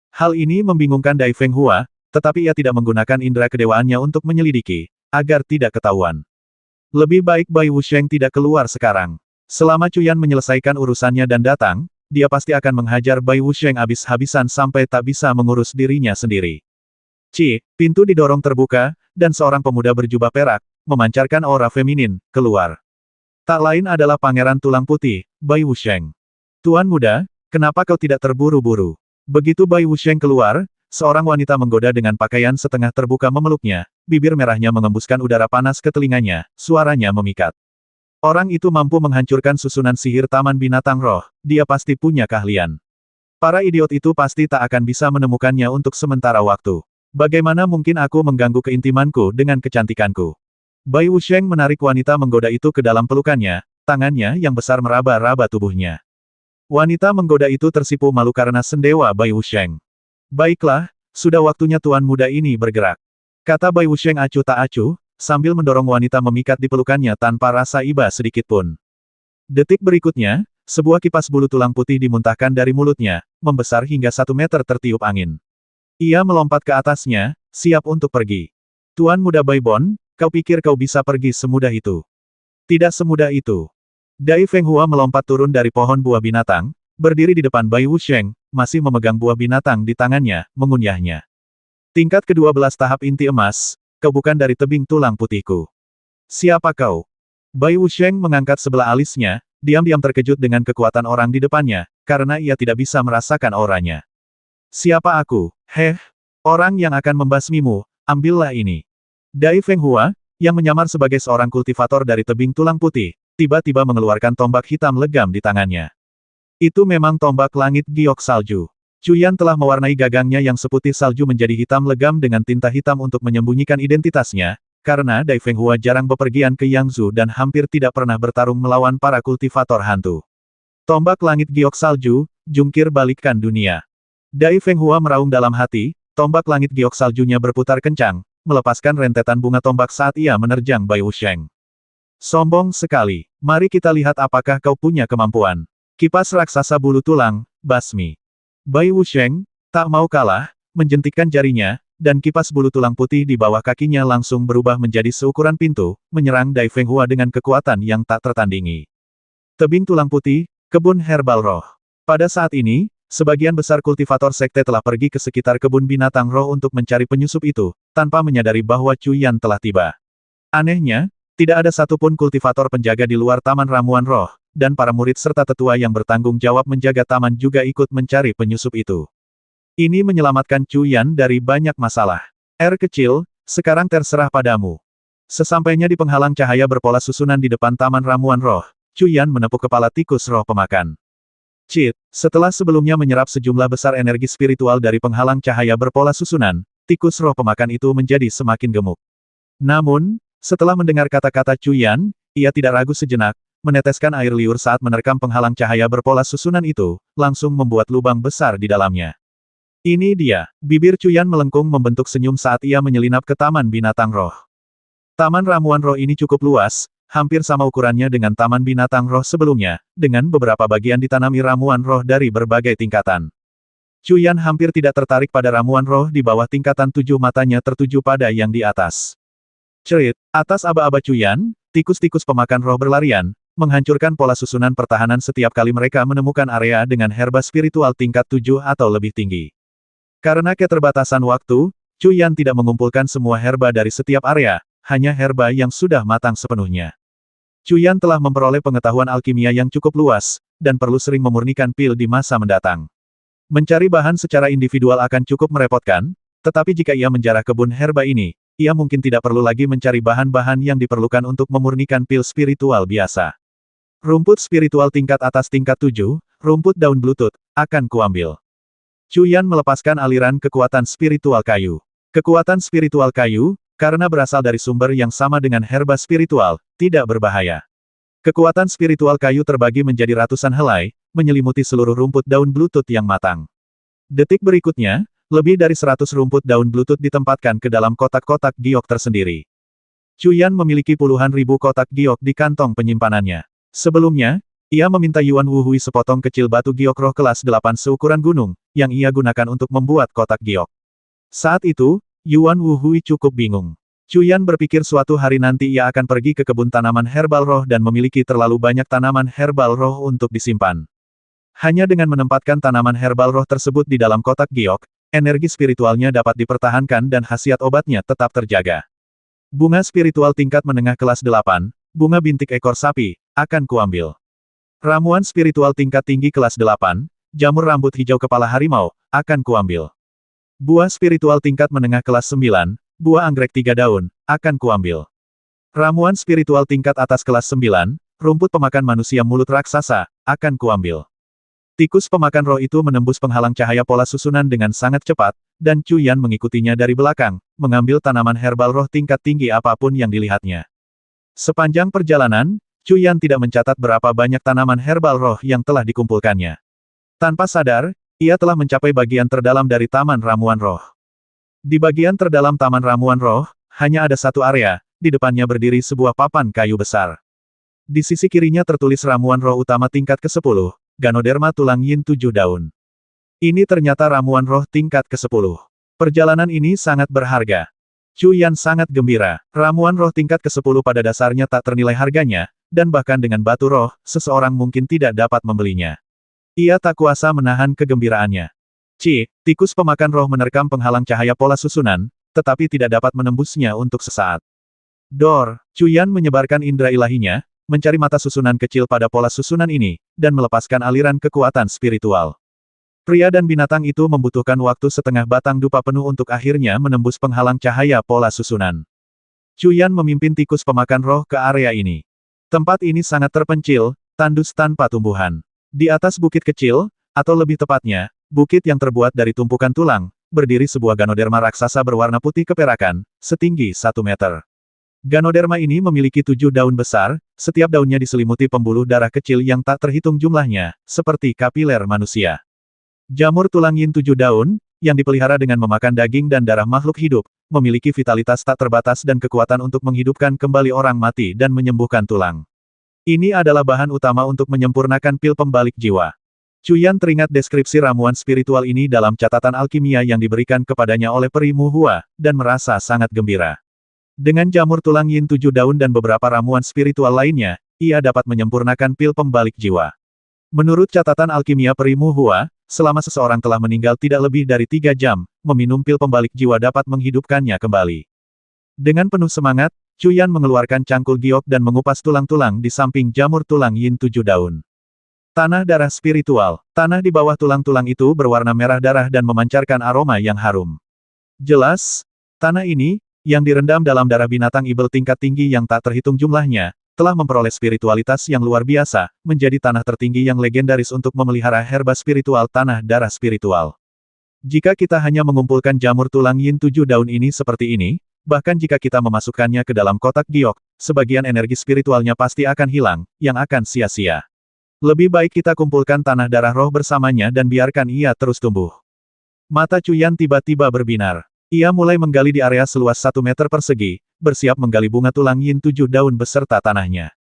Hal ini membingungkan Dai Fenghua, tetapi ia tidak menggunakan indera kedewaannya untuk menyelidiki, agar tidak ketahuan. Lebih baik Bai Wusheng tidak keluar sekarang. Selama Cuyan menyelesaikan urusannya dan datang, dia pasti akan menghajar Bai Wusheng habis-habisan sampai tak bisa mengurus dirinya sendiri. Pintu didorong terbuka, dan seorang pemuda berjubah perak, memancarkan aura feminin, keluar. Tak lain adalah Pangeran Tulang Putih, Bai Wusheng. Tuan Muda, kenapa kau tidak terburu-buru? Begitu Bai Wusheng keluar, seorang wanita menggoda dengan pakaian setengah terbuka memeluknya, bibir merahnya mengembuskan udara panas ke telinganya, suaranya memikat. Orang itu mampu menghancurkan susunan sihir Taman Binatang Roh, dia pasti punya keahlian. Para idiot itu pasti tak akan bisa menemukannya untuk sementara waktu. Bagaimana mungkin aku mengganggu keintimanku dengan kecantikanku? Bai Wusheng menarik wanita menggoda itu ke dalam pelukannya, tangannya yang besar meraba-raba tubuhnya. Wanita menggoda itu tersipu malu karena sendewa Bai Wusheng. Baiklah, sudah waktunya tuan muda ini bergerak. Kata Bai Wusheng acuh tak acuh, sambil mendorong wanita memikat di pelukannya tanpa rasa iba sedikitpun. Detik berikutnya, sebuah kipas bulu tulang putih dimuntahkan dari mulutnya, membesar hingga 1 meter tertiup angin. Ia melompat ke atasnya, siap untuk pergi. Tuan muda Bai Bon, kau pikir kau bisa pergi semudah itu? Tidak semudah itu. Dai Fenghua melompat turun dari pohon buah binatang, berdiri di depan Bai Wusheng, masih memegang buah binatang di tangannya, mengunyahnya. Tingkat ke-12 tahap inti emas, kau bukan dari tebing tulang putihku. Siapa kau? Bai Wusheng mengangkat sebelah alisnya, diam-diam terkejut dengan kekuatan orang di depannya, karena ia tidak bisa merasakan auranya. Siapa aku? Orang yang akan membasmimu, ambillah ini. Dai Fenghua, yang menyamar sebagai seorang kultivator dari tebing tulang putih, tiba-tiba mengeluarkan tombak hitam legam di tangannya. Itu memang tombak langit giok salju. Cuyan telah mewarnai gagangnya yang seputih salju menjadi hitam legam dengan tinta hitam untuk menyembunyikan identitasnya, karena Dai Feng Hua jarang bepergian ke Yangzhou dan hampir tidak pernah bertarung melawan para kultivator hantu. Tombak langit giok salju, jungkir balikkan dunia. Dai Feng Hua meraung dalam hati, tombak langit giok saljunya berputar kencang, melepaskan rentetan bunga tombak saat ia menerjang Bai Wusheng. Sombong sekali. Mari kita lihat apakah kau punya kemampuan. Kipas raksasa bulu tulang, basmi. Bai Wusheng tak mau kalah, menjentikkan jarinya, dan kipas bulu tulang putih di bawah kakinya langsung berubah menjadi seukuran pintu, menyerang Dai Feng Hua dengan kekuatan yang tak tertandingi. Tebing tulang putih, kebun herbal roh. Pada saat ini, sebagian besar kultivator sekte telah pergi ke sekitar kebun binatang roh untuk mencari penyusup itu, tanpa menyadari bahwa Chu Yan telah tiba. Anehnya, tidak ada satupun kultivator penjaga di luar Taman Ramuan Roh, dan para murid serta tetua yang bertanggung jawab menjaga taman juga ikut mencari penyusup itu. Ini menyelamatkan Chu Yan dari banyak masalah. Kecil, sekarang terserah padamu. Sesampainya di penghalang cahaya berpola susunan di depan Taman Ramuan Roh, Chu Yan menepuk kepala tikus roh pemakan. Setelah sebelumnya menyerap sejumlah besar energi spiritual dari penghalang cahaya berpola susunan, tikus roh pemakan itu menjadi semakin gemuk. Namun, setelah mendengar kata-kata Chu Yan, ia tidak ragu sejenak, meneteskan air liur saat menerkam penghalang cahaya berpola susunan itu, langsung membuat lubang besar di dalamnya. Ini dia, bibir Chu Yan melengkung membentuk senyum saat ia menyelinap ke Taman Binatang Roh. Taman Ramuan Roh ini cukup luas, hampir sama ukurannya dengan Taman Binatang Roh sebelumnya, dengan beberapa bagian ditanami ramuan roh dari berbagai tingkatan. Chu Yan hampir tidak tertarik pada ramuan roh di bawah tingkatan 7 matanya tertuju pada yang di atas. Atas aba-aba Chu Yan, tikus-tikus pemakan roh berlarian, menghancurkan pola susunan pertahanan setiap kali mereka menemukan area dengan herba spiritual tingkat 7 atau lebih tinggi. Karena keterbatasan waktu, Chu Yan tidak mengumpulkan semua herba dari setiap area, hanya herba yang sudah matang sepenuhnya. Chu Yan telah memperoleh pengetahuan alkimia yang cukup luas, dan perlu sering memurnikan pil di masa mendatang. Mencari bahan secara individual akan cukup merepotkan, tetapi jika ia menjarah kebun herba ini, ia mungkin tidak perlu lagi mencari bahan-bahan yang diperlukan untuk memurnikan pil spiritual biasa. Rumput spiritual tingkat atas tingkat 7, rumput daun bluetooth, akan kuambil. Chu Yan melepaskan aliran kekuatan spiritual kayu. Kekuatan spiritual kayu, karena berasal dari sumber yang sama dengan herba spiritual, tidak berbahaya. Kekuatan spiritual kayu terbagi menjadi ratusan helai, menyelimuti seluruh rumput daun bluetooth yang matang. Detik berikutnya, lebih dari 100 rumput daun bluetooth ditempatkan ke dalam kotak-kotak giok tersendiri. Chu Yan memiliki puluhan ribu kotak giok di kantong penyimpanannya. Sebelumnya, ia meminta Yuan Wuhui sepotong kecil batu giok roh kelas 8 seukuran gunung, yang ia gunakan untuk membuat kotak giok. Saat itu, Yuan Wuhui cukup bingung. Chu Yan berpikir suatu hari nanti ia akan pergi ke kebun tanaman herbal roh dan memiliki terlalu banyak tanaman herbal roh untuk disimpan. Hanya dengan menempatkan tanaman herbal roh tersebut di dalam kotak giok, energi spiritualnya dapat dipertahankan dan khasiat obatnya tetap terjaga. Bunga spiritual tingkat menengah kelas 8, bunga bintik ekor sapi, akan kuambil. Ramuan spiritual tingkat tinggi kelas 8, jamur rambut hijau kepala harimau, akan kuambil. Buah spiritual tingkat menengah kelas 9, buah anggrek 3 daun, akan kuambil. Ramuan spiritual tingkat atas kelas 9, rumput pemakan manusia mulut raksasa, akan kuambil. Tikus pemakan roh itu menembus penghalang cahaya pola susunan dengan sangat cepat, dan Chu Yan mengikutinya dari belakang, mengambil tanaman herbal roh tingkat tinggi apapun yang dilihatnya. Sepanjang perjalanan, Chu Yan tidak mencatat berapa banyak tanaman herbal roh yang telah dikumpulkannya. Tanpa sadar, ia telah mencapai bagian terdalam dari Taman Ramuan Roh. Di bagian terdalam Taman Ramuan Roh, hanya ada satu area, di depannya berdiri sebuah papan kayu besar. Di sisi kirinya tertulis Ramuan Roh Utama tingkat ke-10, Ganoderma Tulang Yin 7 daun. Ini ternyata ramuan roh tingkat ke-10. Perjalanan ini sangat berharga. Chu Yan sangat gembira. Ramuan roh tingkat ke-10 pada dasarnya tak ternilai harganya, dan bahkan dengan batu roh, seseorang mungkin tidak dapat membelinya. Ia tak kuasa menahan kegembiraannya. Tikus pemakan roh menerkam penghalang cahaya pola susunan, tetapi tidak dapat menembusnya untuk sesaat. Chu Yan menyebarkan indera ilahinya, mencari mata susunan kecil pada pola susunan ini, dan melepaskan aliran kekuatan spiritual. Pria dan binatang itu membutuhkan waktu setengah batang dupa penuh untuk akhirnya menembus penghalang cahaya pola susunan. Chu Yan memimpin tikus pemakan roh ke area ini. Tempat ini sangat terpencil, tandus tanpa tumbuhan. Di atas bukit kecil, atau lebih tepatnya, bukit yang terbuat dari tumpukan tulang, berdiri sebuah ganoderma raksasa berwarna putih keperakan, setinggi 1 meter. Ganoderma ini memiliki 7 daun besar, setiap daunnya diselimuti pembuluh darah kecil yang tak terhitung jumlahnya, seperti kapiler manusia. Jamur tulang yin 7 daun, yang dipelihara dengan memakan daging dan darah makhluk hidup, memiliki vitalitas tak terbatas dan kekuatan untuk menghidupkan kembali orang mati dan menyembuhkan tulang. Ini adalah bahan utama untuk menyempurnakan pil pembalik jiwa. Cuyan teringat deskripsi ramuan spiritual ini dalam catatan alkimia yang diberikan kepadanya oleh peri Mu Hua, dan merasa sangat gembira. Dengan jamur tulang yin 7 daun dan beberapa ramuan spiritual lainnya, ia dapat menyempurnakan pil pembalik jiwa. Menurut catatan alkimia peri Mu Hua, selama seseorang telah meninggal tidak lebih dari 3 jam, meminum pil pembalik jiwa dapat menghidupkannya kembali. Dengan penuh semangat, Cuyan mengeluarkan cangkul giok dan mengupas tulang-tulang di samping jamur tulang yin 7 daun. Tanah darah spiritual. Tanah di bawah tulang-tulang itu berwarna merah darah dan memancarkan aroma yang harum. Jelas, tanah ini, yang direndam dalam darah binatang ibel tingkat tinggi yang tak terhitung jumlahnya, telah memperoleh spiritualitas yang luar biasa, menjadi tanah tertinggi yang legendaris untuk memelihara herba spiritual tanah darah spiritual. Jika kita hanya mengumpulkan jamur tulang yin 7 daun ini seperti ini, bahkan jika kita memasukkannya ke dalam kotak giok, sebagian energi spiritualnya pasti akan hilang, yang akan sia-sia. Lebih baik kita kumpulkan tanah darah roh bersamanya dan biarkan ia terus tumbuh. Mata Cuyan tiba-tiba berbinar. Ia mulai menggali di area seluas 1 meter persegi, bersiap menggali bunga tulang yin 7 daun beserta tanahnya.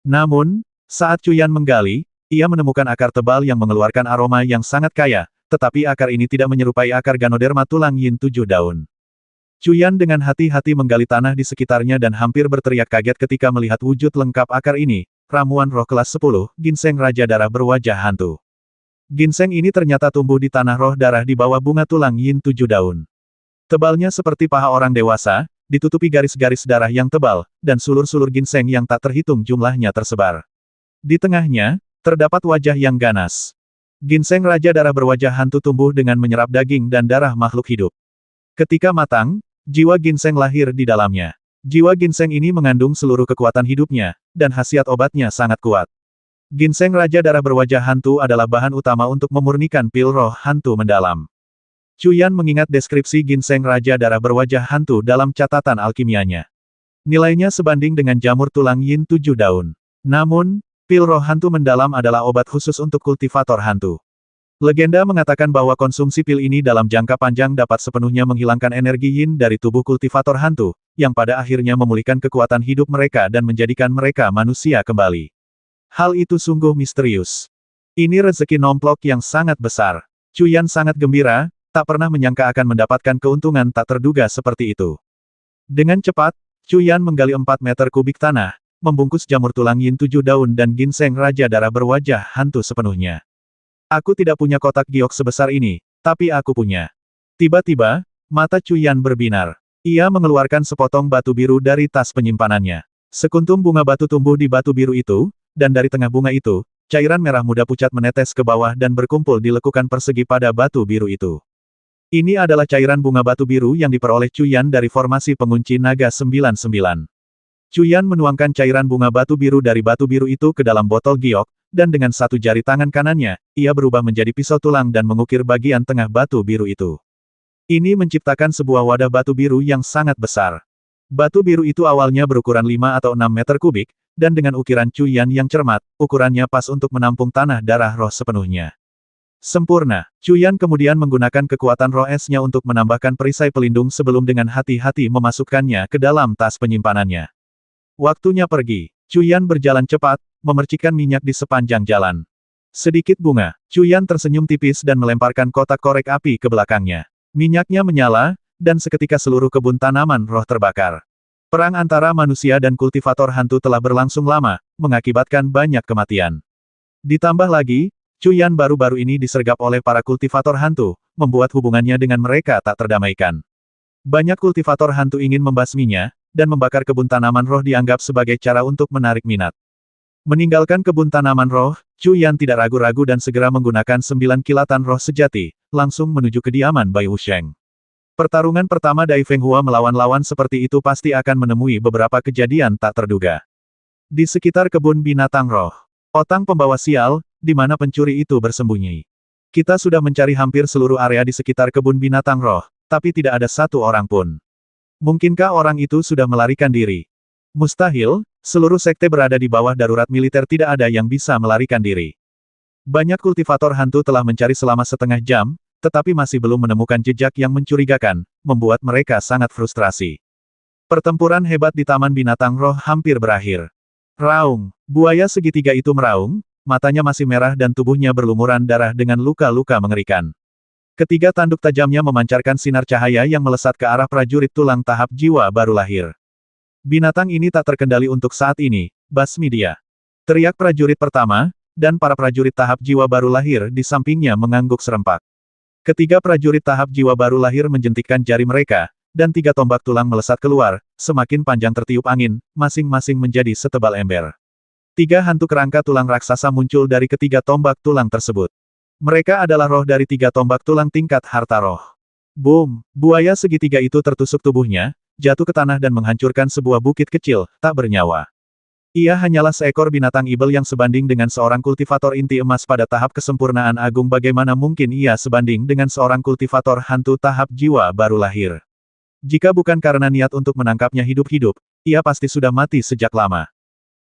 Namun, saat Cuyan menggali, ia menemukan akar tebal yang mengeluarkan aroma yang sangat kaya, tetapi akar ini tidak menyerupai akar Ganoderma tulang yin 7 daun. Cuyan dengan hati-hati menggali tanah di sekitarnya dan hampir berteriak kaget ketika melihat wujud lengkap akar ini. Ramuan roh kelas 10, ginseng raja darah berwajah hantu. Ginseng ini ternyata tumbuh di tanah roh darah di bawah bunga tulang yin 7 daun. Tebalnya seperti paha orang dewasa, ditutupi garis-garis darah yang tebal, dan sulur-sulur ginseng yang tak terhitung jumlahnya tersebar. Di tengahnya, terdapat wajah yang ganas. Ginseng raja darah berwajah hantu tumbuh dengan menyerap daging dan darah makhluk hidup. Ketika matang, jiwa ginseng lahir di dalamnya. Jiwa ginseng ini mengandung seluruh kekuatan hidupnya, dan khasiat obatnya sangat kuat. Ginseng raja darah berwajah hantu adalah bahan utama untuk memurnikan pil roh hantu mendalam. Cuyan mengingat deskripsi ginseng raja darah berwajah hantu dalam catatan alkimianya. Nilainya sebanding dengan jamur tulang yin 7 daun. Namun, pil roh hantu mendalam adalah obat khusus untuk kultivator hantu. Legenda mengatakan bahwa konsumsi pil ini dalam jangka panjang dapat sepenuhnya menghilangkan energi yin dari tubuh kultivator hantu, yang pada akhirnya memulihkan kekuatan hidup mereka dan menjadikan mereka manusia kembali. Hal itu sungguh misterius. Ini rezeki nomplok yang sangat besar. Cuyan sangat gembira, tak pernah menyangka akan mendapatkan keuntungan tak terduga seperti itu. Dengan cepat, Cuyan menggali 4 meter kubik tanah, membungkus jamur tulang yin 7 daun dan ginseng raja darah berwajah hantu sepenuhnya. Aku tidak punya kotak giok sebesar ini, tapi aku punya. Tiba-tiba, mata Cuyan berbinar. Ia mengeluarkan sepotong batu biru dari tas penyimpanannya. Sekuntum bunga batu tumbuh di batu biru itu, dan dari tengah bunga itu, cairan merah muda pucat menetes ke bawah dan berkumpul di lekukan persegi pada batu biru itu. Ini adalah cairan bunga batu biru yang diperoleh Cuyan dari formasi pengunci naga 99. Cuyan menuangkan cairan bunga batu biru dari batu biru itu ke dalam botol giok, dan dengan satu jari tangan kanannya, ia berubah menjadi pisau tulang dan mengukir bagian tengah batu biru itu. Ini menciptakan sebuah wadah batu biru yang sangat besar. Batu biru itu awalnya berukuran 5 atau 6 meter kubik, dan dengan ukiran Cuyan yang cermat, ukurannya pas untuk menampung tanah darah roh sepenuhnya. Sempurna. Cuyan kemudian menggunakan kekuatan roh esnya untuk menambahkan perisai pelindung sebelum dengan hati-hati memasukkannya ke dalam tas penyimpanannya. Waktunya pergi. Cuyan berjalan cepat, memercikkan minyak di sepanjang jalan. Sedikit bunga. Cuyan tersenyum tipis dan melemparkan kotak korek api ke belakangnya. Minyaknya menyala, dan seketika seluruh kebun tanaman roh terbakar. Perang antara manusia dan kultivator hantu telah berlangsung lama, mengakibatkan banyak kematian. Ditambah lagi, Cuyan baru-baru ini disergap oleh para kultivator hantu, membuat hubungannya dengan mereka tak terdamaikan. Banyak kultivator hantu ingin membasminya, dan membakar kebun tanaman roh dianggap sebagai cara untuk menarik minat. Meninggalkan kebun tanaman roh, Cuyan tidak ragu-ragu dan segera menggunakan 9 kilatan roh sejati, langsung menuju kediaman Bai Wusheng. Pertarungan pertama Dai Feng Hua melawan lawan seperti itu pasti akan menemui beberapa kejadian tak terduga. Di sekitar kebun binatang roh, Otang pembawa sial, di mana pencuri itu bersembunyi. Kita sudah mencari hampir seluruh area di sekitar kebun binatang roh, tapi tidak ada satu orang pun. Mungkinkah orang itu sudah melarikan diri? Mustahil, seluruh sekte berada di bawah darurat militer, tidak ada yang bisa melarikan diri. Banyak kultivator hantu telah mencari selama setengah jam, tetapi masih belum menemukan jejak yang mencurigakan, membuat mereka sangat frustrasi. Pertempuran hebat di Taman Binatang Roh hampir berakhir. Raung, buaya segitiga itu meraung, matanya masih merah dan tubuhnya berlumuran darah dengan luka-luka mengerikan. Ketiga tanduk tajamnya memancarkan sinar cahaya yang melesat ke arah prajurit tulang tahap jiwa baru lahir. Binatang ini tak terkendali untuk saat ini, basmi dia. Teriak prajurit pertama, dan para prajurit tahap jiwa baru lahir di sampingnya mengangguk serempak. Ketiga prajurit tahap jiwa baru lahir menjentikkan jari mereka, dan tiga tombak tulang melesat keluar, semakin panjang tertiup angin, masing-masing menjadi setebal ember. Tiga hantu kerangka tulang raksasa muncul dari ketiga tombak tulang tersebut. Mereka adalah roh dari tiga tombak tulang tingkat harta roh. Boom! Buaya segitiga itu tertusuk tubuhnya, jatuh ke tanah dan menghancurkan sebuah bukit kecil, tak bernyawa. Ia hanyalah seekor binatang ibel yang sebanding dengan seorang kultivator inti emas pada tahap kesempurnaan agung. Bagaimana mungkin ia sebanding dengan seorang kultivator hantu tahap jiwa baru lahir? Jika bukan karena niat untuk menangkapnya hidup-hidup, ia pasti sudah mati sejak lama.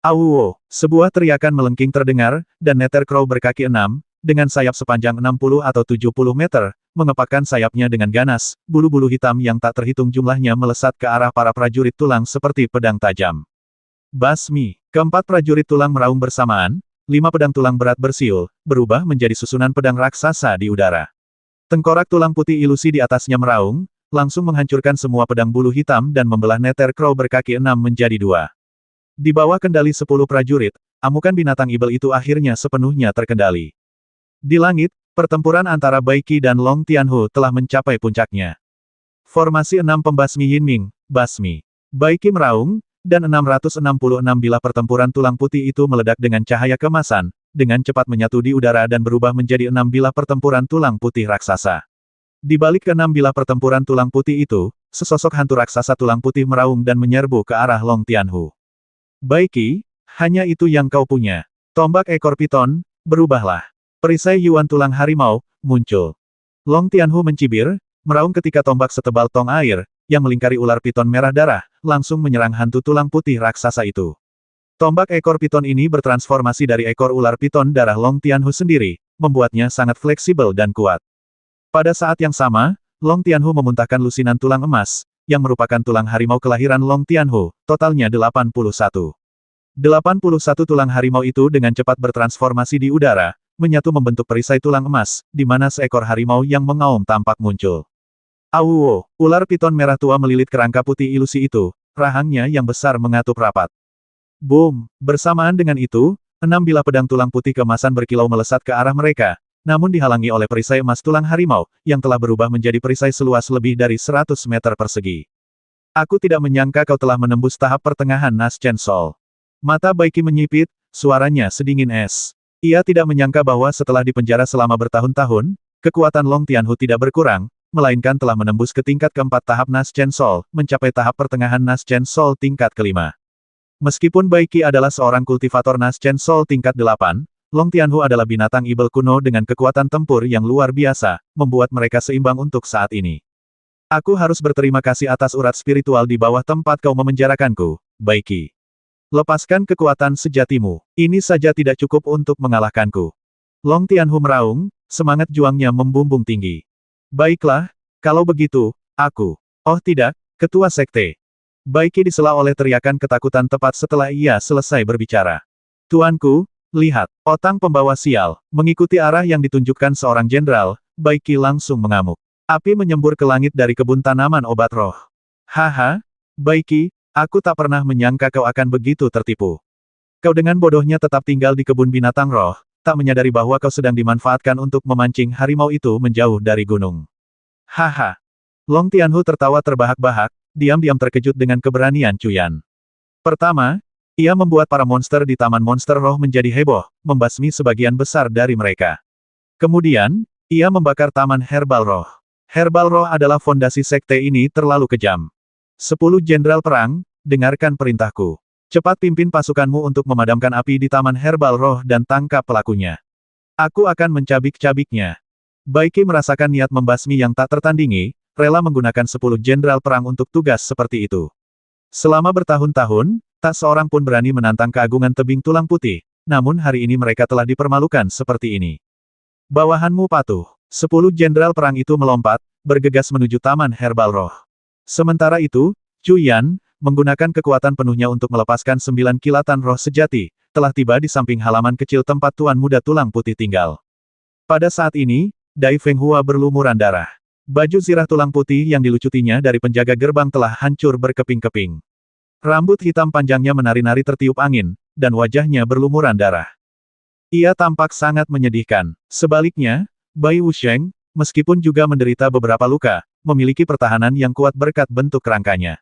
Awuwo, sebuah teriakan melengking terdengar, dan Nethercrow berkaki 6, dengan sayap sepanjang 60 atau 70 meter, mengepakkan sayapnya dengan ganas, bulu-bulu hitam yang tak terhitung jumlahnya melesat ke arah para prajurit tulang seperti pedang tajam. Basmi, keempat prajurit tulang meraung bersamaan, 5 pedang tulang berat bersiul, berubah menjadi susunan pedang raksasa di udara. Tengkorak tulang putih ilusi di atasnya meraung, langsung menghancurkan semua pedang bulu hitam dan membelah Nethercrow berkaki 6 menjadi 2. Di bawah kendali 10 prajurit, amukan binatang ibel itu akhirnya sepenuhnya terkendali. Di langit, pertempuran antara Bai Qi dan Long Tianhu telah mencapai puncaknya. Formasi 6 pembasmi Yinming, basmi. Bai Qi meraung, dan 666 bilah pertempuran tulang putih itu meledak dengan cahaya kemasan, dengan cepat menyatu di udara dan berubah menjadi 6 bilah pertempuran tulang putih raksasa. Di balik ke 6 bilah pertempuran tulang putih itu, sesosok hantu raksasa tulang putih meraung dan menyerbu ke arah Long Tianhu. Bai Qi, hanya itu yang kau punya. Tombak ekor piton, berubahlah. Perisai Yuan tulang harimau, muncul. Long Tianhu mencibir, meraung ketika tombak setebal tong air, yang melingkari ular piton merah darah, langsung menyerang hantu tulang putih raksasa itu. Tombak ekor piton ini bertransformasi dari ekor ular piton darah Long Tianhu sendiri, membuatnya sangat fleksibel dan kuat. Pada saat yang sama, Long Tianhu memuntahkan lusinan tulang emas, yang merupakan tulang harimau kelahiran Long Tianhu, totalnya 81. 81 tulang harimau itu dengan cepat bertransformasi di udara, menyatu membentuk perisai tulang emas, di mana seekor harimau yang mengaum tampak muncul. Awuwo, ular piton merah tua melilit kerangka putih ilusi itu, rahangnya yang besar mengatup rapat. Boom! Bersamaan dengan itu, 6 bilah pedang tulang putih kemasan berkilau melesat ke arah mereka, namun dihalangi oleh perisai emas tulang harimau, yang telah berubah menjadi perisai seluas lebih dari 100 meter persegi. Aku tidak menyangka kau telah menembus tahap pertengahan Nas Chen Sol. Mata Bai Qi menyipit, suaranya sedingin es. Ia tidak menyangka bahwa setelah dipenjara selama bertahun-tahun, kekuatan Long Tianhu tidak berkurang, melainkan telah menembus ke tingkat keempat tahap Nas Chen Sol, mencapai tahap pertengahan Nas Chen Sol tingkat kelima. Meskipun Bai Qi adalah seorang kultivator Nas Chen Sol tingkat 8, Long Tianhu adalah binatang ibel kuno dengan kekuatan tempur yang luar biasa, membuat mereka seimbang untuk saat ini. Aku harus berterima kasih atas urat spiritual di bawah tempat kau memenjarakanku, Bai Qi. Lepaskan kekuatan sejatimu, ini saja tidak cukup untuk mengalahkanku. Long Tianhu meraung, semangat juangnya membumbung tinggi. Baiklah, kalau begitu, aku. Oh tidak, ketua sekte. Bai Qi disela oleh teriakan ketakutan tepat setelah ia selesai berbicara. Tuanku, lihat, otang pembawa sial, mengikuti arah yang ditunjukkan seorang jenderal, Bai Qi langsung mengamuk. Api menyembur ke langit dari kebun tanaman obat roh. Haha, Bai Qi, aku tak pernah menyangka kau akan begitu tertipu. Kau dengan bodohnya tetap tinggal di kebun binatang roh, tak menyadari bahwa kau sedang dimanfaatkan untuk memancing harimau itu menjauh dari gunung. Haha. Long Tianhu tertawa terbahak-bahak, diam-diam terkejut dengan keberanian Cuyan. Pertama, ia membuat para monster di Taman Monster Roh menjadi heboh, membasmi sebagian besar dari mereka. Kemudian, ia membakar Taman Herbal Roh. Herbal Roh adalah fondasi sekte ini terlalu kejam. 10 Jenderal Perang, dengarkan perintahku. Cepat pimpin pasukanmu untuk memadamkan api di Taman Herbal Roh dan tangkap pelakunya. Aku akan mencabik-cabiknya. Bai Qi merasakan niat membasmi yang tak tertandingi, rela menggunakan 10 jenderal perang untuk tugas seperti itu. Selama bertahun-tahun, tak seorang pun berani menantang keagungan tebing tulang putih, namun hari ini mereka telah dipermalukan seperti ini. Bawahanmu patuh. 10 jenderal perang itu melompat, bergegas menuju Taman Herbal Roh. Sementara itu, Chu Yan, menggunakan kekuatan penuhnya untuk melepaskan 9 kilatan roh sejati, telah tiba di samping halaman kecil tempat Tuan Muda Tulang Putih tinggal. Pada saat ini, Dai Feng Hua berlumuran darah. Baju zirah tulang putih yang dilucutinya dari penjaga gerbang telah hancur berkeping-keping. Rambut hitam panjangnya menari-nari tertiup angin, dan wajahnya berlumuran darah. Ia tampak sangat menyedihkan. Sebaliknya, Bai Wusheng, meskipun juga menderita beberapa luka, memiliki pertahanan yang kuat berkat bentuk kerangkanya.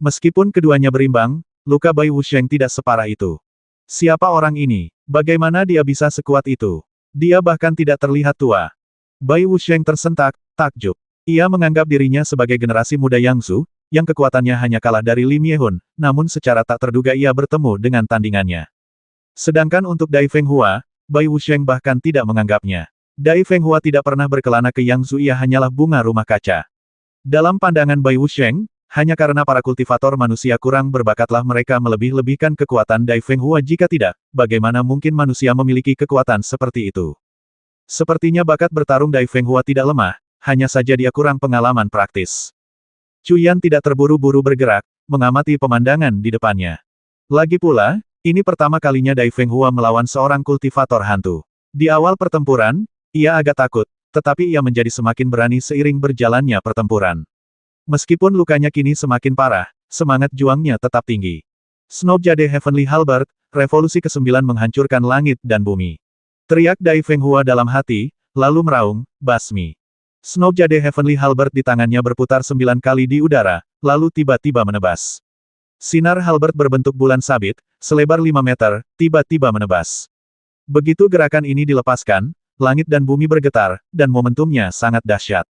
Meskipun keduanya berimbang, luka Bai Wusheng tidak separah itu. Siapa orang ini? Bagaimana dia bisa sekuat itu? Dia bahkan tidak terlihat tua. Bai Wusheng tersentak, takjub. Ia menganggap dirinya sebagai generasi muda Yangzu, yang kekuatannya hanya kalah dari Li Miehun, namun secara tak terduga ia bertemu dengan tandingannya. Sedangkan untuk Dai Feng Hua, Bai Wusheng bahkan tidak menganggapnya. Dai Feng Hua tidak pernah berkelana ke Yangzu, ia hanyalah bunga rumah kaca. Dalam pandangan Bai Wusheng, hanya karena para kultivator manusia kurang berbakatlah mereka melebih-lebihkan kekuatan Dai Feng Hua, jika tidak, bagaimana mungkin manusia memiliki kekuatan seperti itu. Sepertinya bakat bertarung Dai Feng Hua tidak lemah, hanya saja dia kurang pengalaman praktis. Chu Yan tidak terburu-buru bergerak, mengamati pemandangan di depannya. Lagi pula, ini pertama kalinya Dai Feng Hua melawan seorang kultivator hantu. Di awal pertempuran, ia agak takut, tetapi ia menjadi semakin berani seiring berjalannya pertempuran. Meskipun lukanya kini semakin parah, semangat juangnya tetap tinggi. Snowjade Heavenly Halberd, revolusi ke-9 menghancurkan langit dan bumi. Teriak Dai Feng Hua dalam hati, lalu meraung, basmi. Snowjade Heavenly Halberd di tangannya berputar 9 kali di udara, lalu tiba-tiba menebas. Sinar Halberd berbentuk bulan sabit, selebar 5 meter, tiba-tiba menebas. Begitu gerakan ini dilepaskan, langit dan bumi bergetar, dan momentumnya sangat dahsyat.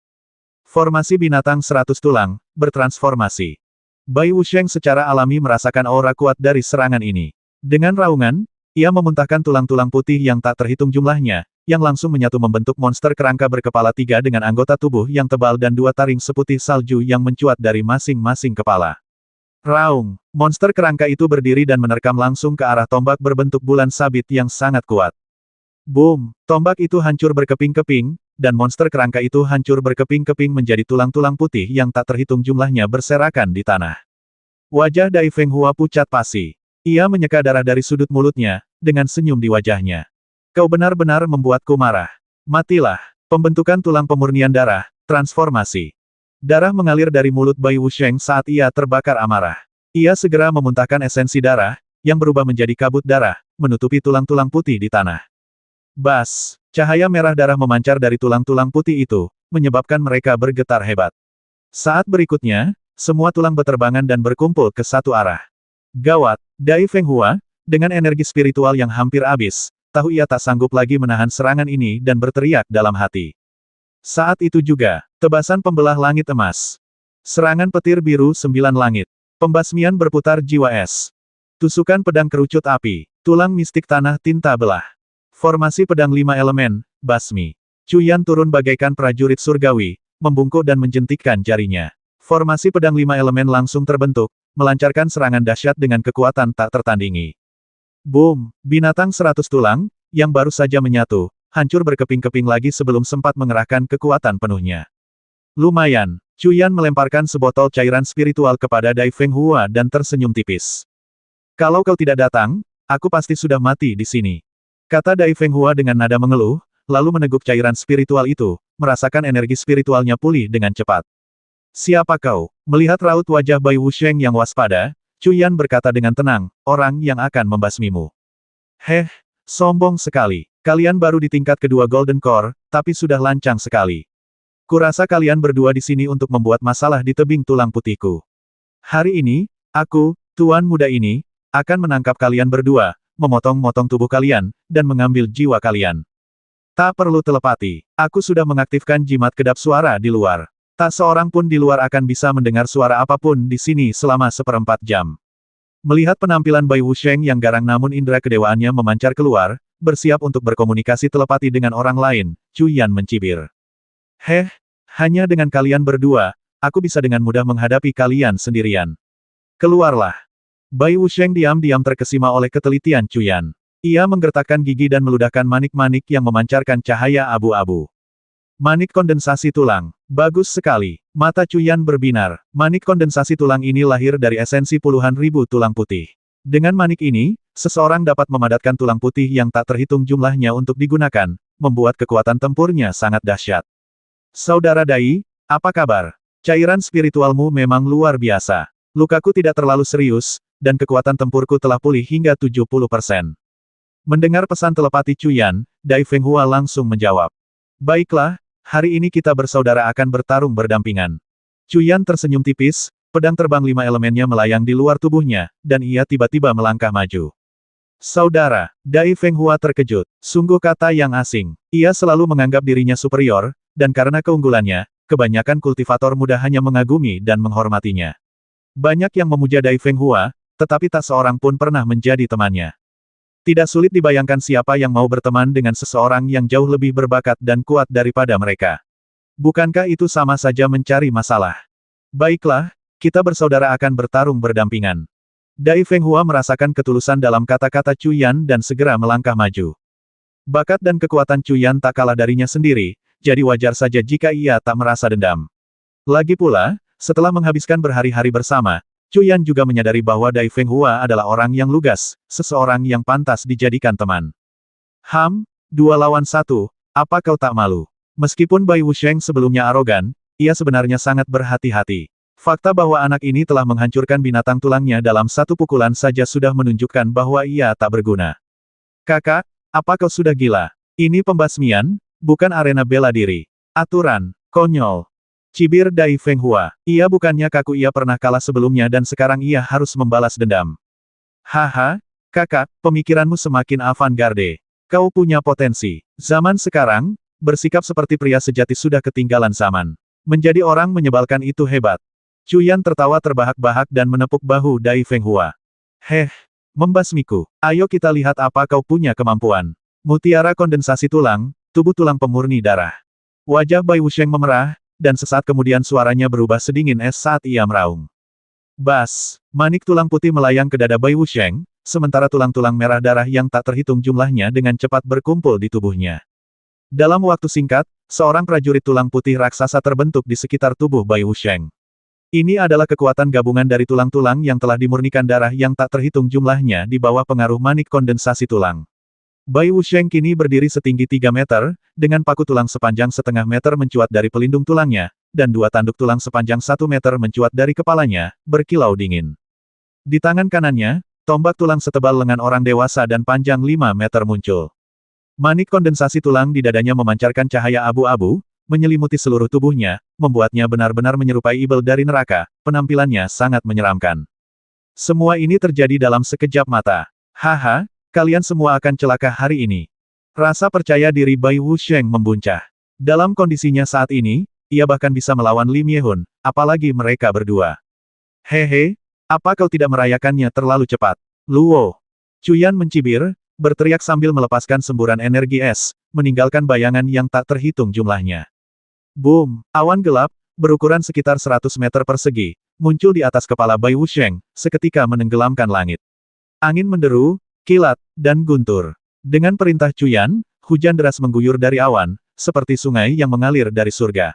Formasi binatang 100 tulang, bertransformasi. Bai Wusheng secara alami merasakan aura kuat dari serangan ini. Dengan raungan, ia memuntahkan tulang-tulang putih yang tak terhitung jumlahnya, yang langsung menyatu membentuk monster kerangka berkepala 3 dengan anggota tubuh yang tebal dan 2 taring seputih salju yang mencuat dari masing-masing kepala. Raung, monster kerangka itu berdiri dan menerkam langsung ke arah tombak berbentuk bulan sabit yang sangat kuat. Boom, tombak itu hancur berkeping-keping, dan monster kerangka itu hancur berkeping-keping menjadi tulang-tulang putih yang tak terhitung jumlahnya berserakan di tanah. Wajah Dai Feng Hua pucat pasi. Ia menyeka darah dari sudut mulutnya, dengan senyum di wajahnya. Kau benar-benar membuatku marah. Matilah. Pembentukan tulang pemurnian darah, transformasi. Darah mengalir dari mulut Bai Wusheng saat ia terbakar amarah. Ia segera memuntahkan esensi darah, yang berubah menjadi kabut darah, menutupi tulang-tulang putih di tanah. Bas, cahaya merah darah memancar dari tulang-tulang putih itu, menyebabkan mereka bergetar hebat. Saat berikutnya, semua tulang beterbangan dan berkumpul ke satu arah. Gawat, Dai Feng Hua, dengan energi spiritual yang hampir habis, tahu ia tak sanggup lagi menahan serangan ini dan berteriak dalam hati. Saat itu juga, tebasan pembelah langit emas. Serangan petir biru 9 langit. Pembasmian berputar jiwa es. Tusukan pedang kerucut api. Tulang mistik tanah tinta belah. Formasi pedang 5 elemen, basmi. Chu Yan turun bagaikan prajurit surgawi, membungkuk dan menjentikkan jarinya. Formasi pedang 5 elemen langsung terbentuk, melancarkan serangan dahsyat dengan kekuatan tak tertandingi. Boom, binatang 100 tulang, yang baru saja menyatu, hancur berkeping-keping lagi sebelum sempat mengerahkan kekuatan penuhnya. Lumayan, Chu Yan melemparkan sebotol cairan spiritual kepada Dai Feng Hua dan tersenyum tipis. Kalau kau tidak datang, aku pasti sudah mati di sini. Kata Dai Feng Hua dengan nada mengeluh, lalu meneguk cairan spiritual itu, merasakan energi spiritualnya pulih dengan cepat. Siapa kau? Melihat raut wajah Bai Wusheng yang waspada, Chu Yan berkata dengan tenang, orang yang akan membasmimu. Heh, sombong sekali. Kalian baru di tingkat kedua Golden Core, tapi sudah lancang sekali. Kurasa kalian berdua di sini untuk membuat masalah di tebing tulang putihku. Hari ini, aku, Tuan Muda ini, akan menangkap kalian berdua, memotong-motong tubuh kalian, dan mengambil jiwa kalian. Tak perlu telepati, aku sudah mengaktifkan jimat kedap suara di luar. Tak seorang pun di luar akan bisa mendengar suara apapun di sini selama 1/4 jam. Melihat penampilan Bai Wusheng yang garang namun indera kedewaannya memancar keluar, bersiap untuk berkomunikasi telepati dengan orang lain, Chu Yan mencibir. Heh, Hanya dengan kalian berdua, aku bisa dengan mudah menghadapi kalian sendirian. Keluarlah. Bai Wusheng diam-diam terkesima oleh ketelitian Cuyan. Ia menggertakkan gigi dan meludahkan manik-manik yang memancarkan cahaya abu-abu. Manik kondensasi tulang. Bagus sekali. Mata Cuyan berbinar. Manik kondensasi tulang ini lahir dari esensi puluhan ribu tulang putih. Dengan manik ini, seseorang dapat memadatkan tulang putih yang tak terhitung jumlahnya untuk digunakan, membuat kekuatan tempurnya sangat dahsyat. Saudara Dai, apa kabar? Cairan spiritualmu memang luar biasa. Lukaku tidak terlalu serius, dan kekuatan tempurku telah pulih hingga 70%. Mendengar pesan telepati Cuyan, Dai Fenghua langsung menjawab. Baiklah, hari ini kita bersaudara akan bertarung berdampingan. Cuyan tersenyum tipis, pedang terbang 5 elemennya melayang di luar tubuhnya, dan ia tiba-tiba melangkah maju. Saudara, Dai Fenghua terkejut. Sungguh kata yang asing. Ia selalu menganggap dirinya superior, dan karena keunggulannya, kebanyakan kultivator muda hanya mengagumi dan menghormatinya. Banyak yang memuja Dai Fenghua, tetapi tak seorang pun pernah menjadi temannya. Tidak sulit dibayangkan siapa yang mau berteman dengan seseorang yang jauh lebih berbakat dan kuat daripada mereka. Bukankah itu sama saja mencari masalah? Baiklah, kita bersaudara akan bertarung berdampingan. Dai Fenghua merasakan ketulusan dalam kata-kata Cuyan dan segera melangkah maju. Bakat dan kekuatan Cuyan tak kalah darinya sendiri, jadi wajar saja jika ia tak merasa dendam. Lagi pula, setelah menghabiskan berhari-hari bersama, Cuyan juga menyadari bahwa Dai Fenghua adalah orang yang lugas, seseorang yang pantas dijadikan teman. 2 lawan 1, apa kau tak malu? Meskipun Bai Wusheng sebelumnya arogan, ia sebenarnya sangat berhati-hati. Fakta bahwa anak ini telah menghancurkan binatang tulangnya dalam satu pukulan saja sudah menunjukkan bahwa ia tak berguna. Kakak, apa kau sudah gila? Ini pembasmian, bukan arena bela diri. Aturan, konyol. Cibir Dai Fenghua. Ia bukannya kaku, ia pernah kalah sebelumnya dan sekarang ia harus membalas dendam. Haha, kakak, pemikiranmu semakin avant-garde. Kau punya potensi. Zaman sekarang, bersikap seperti pria sejati sudah ketinggalan zaman. Menjadi orang menyebalkan itu hebat. Cuyan tertawa terbahak-bahak dan menepuk bahu Dai Fenghua. Membasmiku. Ayo kita lihat apa kau punya kemampuan. Mutiara kondensasi tulang, tubuh tulang pemurni darah. Wajah Bai Wusheng memerah, dan sesaat kemudian suaranya berubah sedingin es saat ia meraung. Bas, manik tulang putih melayang ke dada Bai Wusheng, sementara tulang-tulang merah darah yang tak terhitung jumlahnya dengan cepat berkumpul di tubuhnya. Dalam waktu singkat, seorang prajurit tulang putih raksasa terbentuk di sekitar tubuh Bai Wusheng. Ini adalah kekuatan gabungan dari tulang-tulang yang telah dimurnikan darah yang tak terhitung jumlahnya di bawah pengaruh manik kondensasi tulang. Bai Wusheng kini berdiri setinggi 3 meter, dengan paku tulang sepanjang setengah meter mencuat dari pelindung tulangnya, dan 2 tanduk tulang sepanjang 1 meter mencuat dari kepalanya, berkilau dingin. Di tangan kanannya, tombak tulang setebal lengan orang dewasa dan panjang 5 meter muncul. Manik kondensasi tulang di dadanya memancarkan cahaya abu-abu, menyelimuti seluruh tubuhnya, membuatnya benar-benar menyerupai ibel dari neraka, penampilannya sangat menyeramkan. Semua ini terjadi dalam sekejap mata. Haha, kalian semua akan celaka hari ini. Rasa percaya diri Bai Wusheng membuncah. Dalam kondisinya saat ini, ia bahkan bisa melawan Lim Yehun, apalagi mereka berdua. Hehe, apa kau tidak merayakannya terlalu cepat? Luo. Cuyan mencibir, berteriak sambil melepaskan semburan energi es, meninggalkan bayangan yang tak terhitung jumlahnya. Boom, awan gelap, berukuran sekitar 100 meter persegi, muncul di atas kepala Bai Wusheng, seketika menenggelamkan langit. Angin menderu, kilat, dan guntur. Dengan perintah Cuyan, hujan deras mengguyur dari awan, seperti sungai yang mengalir dari surga.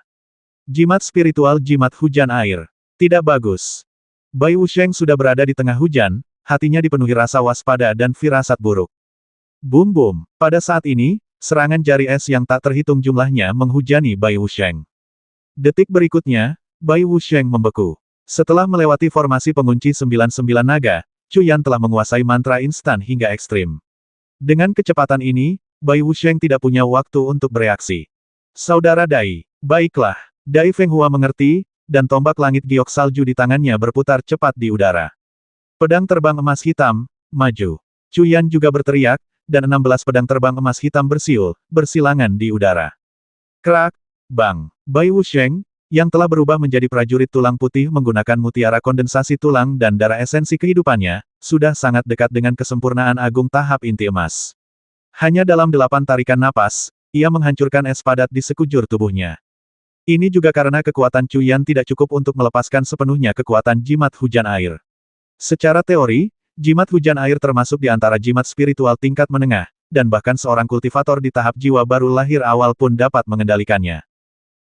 Jimat spiritual jimat hujan air. Tidak bagus. Bai Wusheng sudah berada di tengah hujan, hatinya dipenuhi rasa waspada dan firasat buruk. Boom-boom. Pada saat ini, serangan jari es yang tak terhitung jumlahnya menghujani Bai Wusheng. Detik berikutnya, Bai Wusheng membeku. Setelah melewati formasi pengunci 99 naga, Cuyan telah menguasai mantra instan hingga ekstrim. Dengan kecepatan ini, Bai Wusheng tidak punya waktu untuk bereaksi. Saudara Dai, baiklah. Dai Fenghua mengerti, dan tombak langit giok salju di tangannya berputar cepat di udara. Pedang terbang emas hitam, maju. Cuyan juga berteriak, dan 16 pedang terbang emas hitam bersiul, bersilangan di udara. Krak, bang. Bai Wusheng, yang telah berubah menjadi prajurit tulang putih menggunakan mutiara kondensasi tulang dan darah esensi kehidupannya, sudah sangat dekat dengan kesempurnaan agung tahap inti emas. Hanya dalam 8 tarikan napas, ia menghancurkan es padat di sekujur tubuhnya. Ini juga karena kekuatan Cuyan tidak cukup untuk melepaskan sepenuhnya kekuatan jimat hujan air. Secara teori, jimat hujan air termasuk di antara jimat spiritual tingkat menengah, dan bahkan seorang kultivator di tahap jiwa baru lahir awal pun dapat mengendalikannya.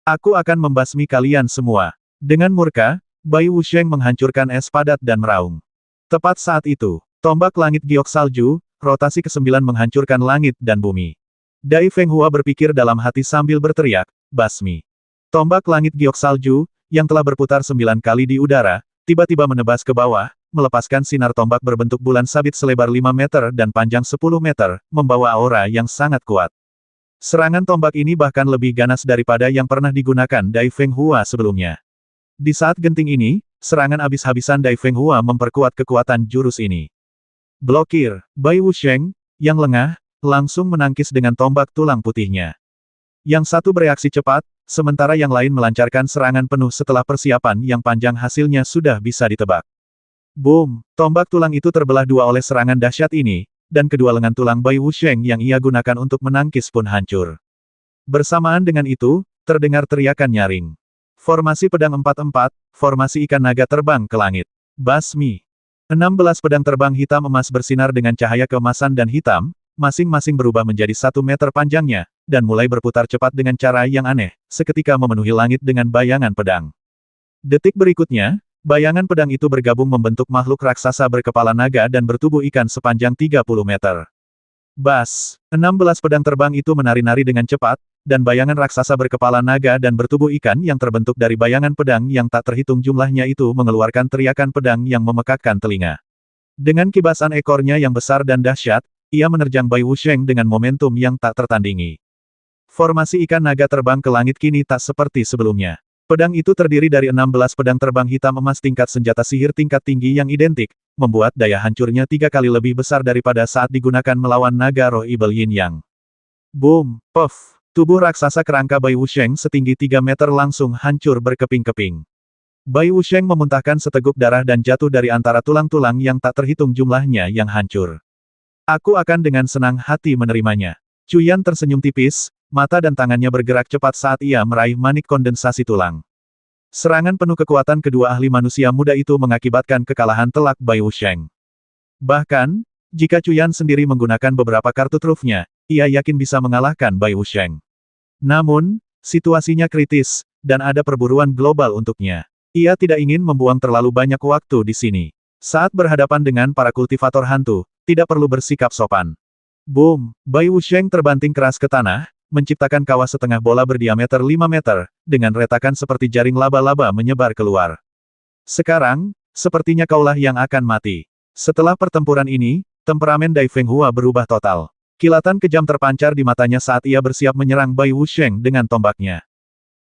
Aku akan membasmi kalian semua. Dengan murka, Bai Wusheng menghancurkan es padat dan meraung. Tepat saat itu, tombak langit giok salju, rotasi ke-9 menghancurkan langit dan bumi. Dai Fenghua berpikir dalam hati sambil berteriak, basmi. Tombak langit giok salju, yang telah berputar 9 kali di udara, tiba-tiba menebas ke bawah, melepaskan sinar tombak berbentuk bulan sabit selebar 5 meter dan panjang 10 meter, membawa aura yang sangat kuat. Serangan tombak ini bahkan lebih ganas daripada yang pernah digunakan Dai Fenghua sebelumnya. Di saat genting ini, serangan habis-habisan Dai Fenghua memperkuat kekuatan jurus ini. Blokir, Bai Wusheng, yang lengah, langsung menangkis dengan tombak tulang putihnya. Yang satu bereaksi cepat, sementara yang lain melancarkan serangan penuh setelah persiapan yang panjang hasilnya sudah bisa ditebak. Boom! Tombak tulang itu terbelah dua oleh serangan dahsyat ini, dan kedua lengan tulang Bai Wusheng yang ia gunakan untuk menangkis pun hancur. Bersamaan dengan itu, terdengar teriakan nyaring. Formasi pedang 4-4, formasi ikan naga terbang ke langit. Basmi. 16 pedang terbang hitam emas bersinar dengan cahaya keemasan dan hitam, masing-masing berubah menjadi 1 meter panjangnya, dan mulai berputar cepat dengan cara yang aneh, seketika memenuhi langit dengan bayangan pedang. Detik berikutnya, bayangan pedang itu bergabung membentuk makhluk raksasa berkepala naga dan bertubuh ikan sepanjang 30 meter. Bas! 16 pedang terbang itu menari-nari dengan cepat, dan bayangan raksasa berkepala naga dan bertubuh ikan yang terbentuk dari bayangan pedang yang tak terhitung jumlahnya itu mengeluarkan teriakan pedang yang memekakkan telinga. Dengan kibasan ekornya yang besar dan dahsyat, ia menerjang Bai Wusheng dengan momentum yang tak tertandingi. Formasi ikan naga terbang ke langit kini tak seperti sebelumnya. Pedang itu terdiri dari 16 pedang terbang hitam emas tingkat senjata sihir tingkat tinggi yang identik, membuat daya hancurnya 3 kali lebih besar daripada saat digunakan melawan naga roh Ibel Yin Yang. Boom! Puff! Tubuh raksasa kerangka Bai Wusheng setinggi 3 meter langsung hancur berkeping-keping. Bai Wusheng memuntahkan seteguk darah dan jatuh dari antara tulang-tulang yang tak terhitung jumlahnya yang hancur. Aku akan dengan senang hati menerimanya. Cuyan tersenyum tipis, mata dan tangannya bergerak cepat saat ia meraih manik kondensasi tulang. Serangan penuh kekuatan kedua ahli manusia muda itu mengakibatkan kekalahan telak Bai Wusheng. Bahkan, jika Cuyan sendiri menggunakan beberapa kartu trufnya, ia yakin bisa mengalahkan Bai Wusheng. Namun, situasinya kritis, dan ada perburuan global untuknya. Ia tidak ingin membuang terlalu banyak waktu di sini. Saat berhadapan dengan para kultivator hantu, tidak perlu bersikap sopan. Boom! Bai Wusheng terbanting keras ke tanah, menciptakan kawah setengah bola berdiameter 5 meter, dengan retakan seperti jaring laba-laba menyebar keluar. Sekarang, sepertinya kaulah yang akan mati. Setelah pertempuran ini, temperamen Dai Fenghua berubah total. Kilatan kejam terpancar di matanya saat ia bersiap menyerang Bai Wusheng dengan tombaknya.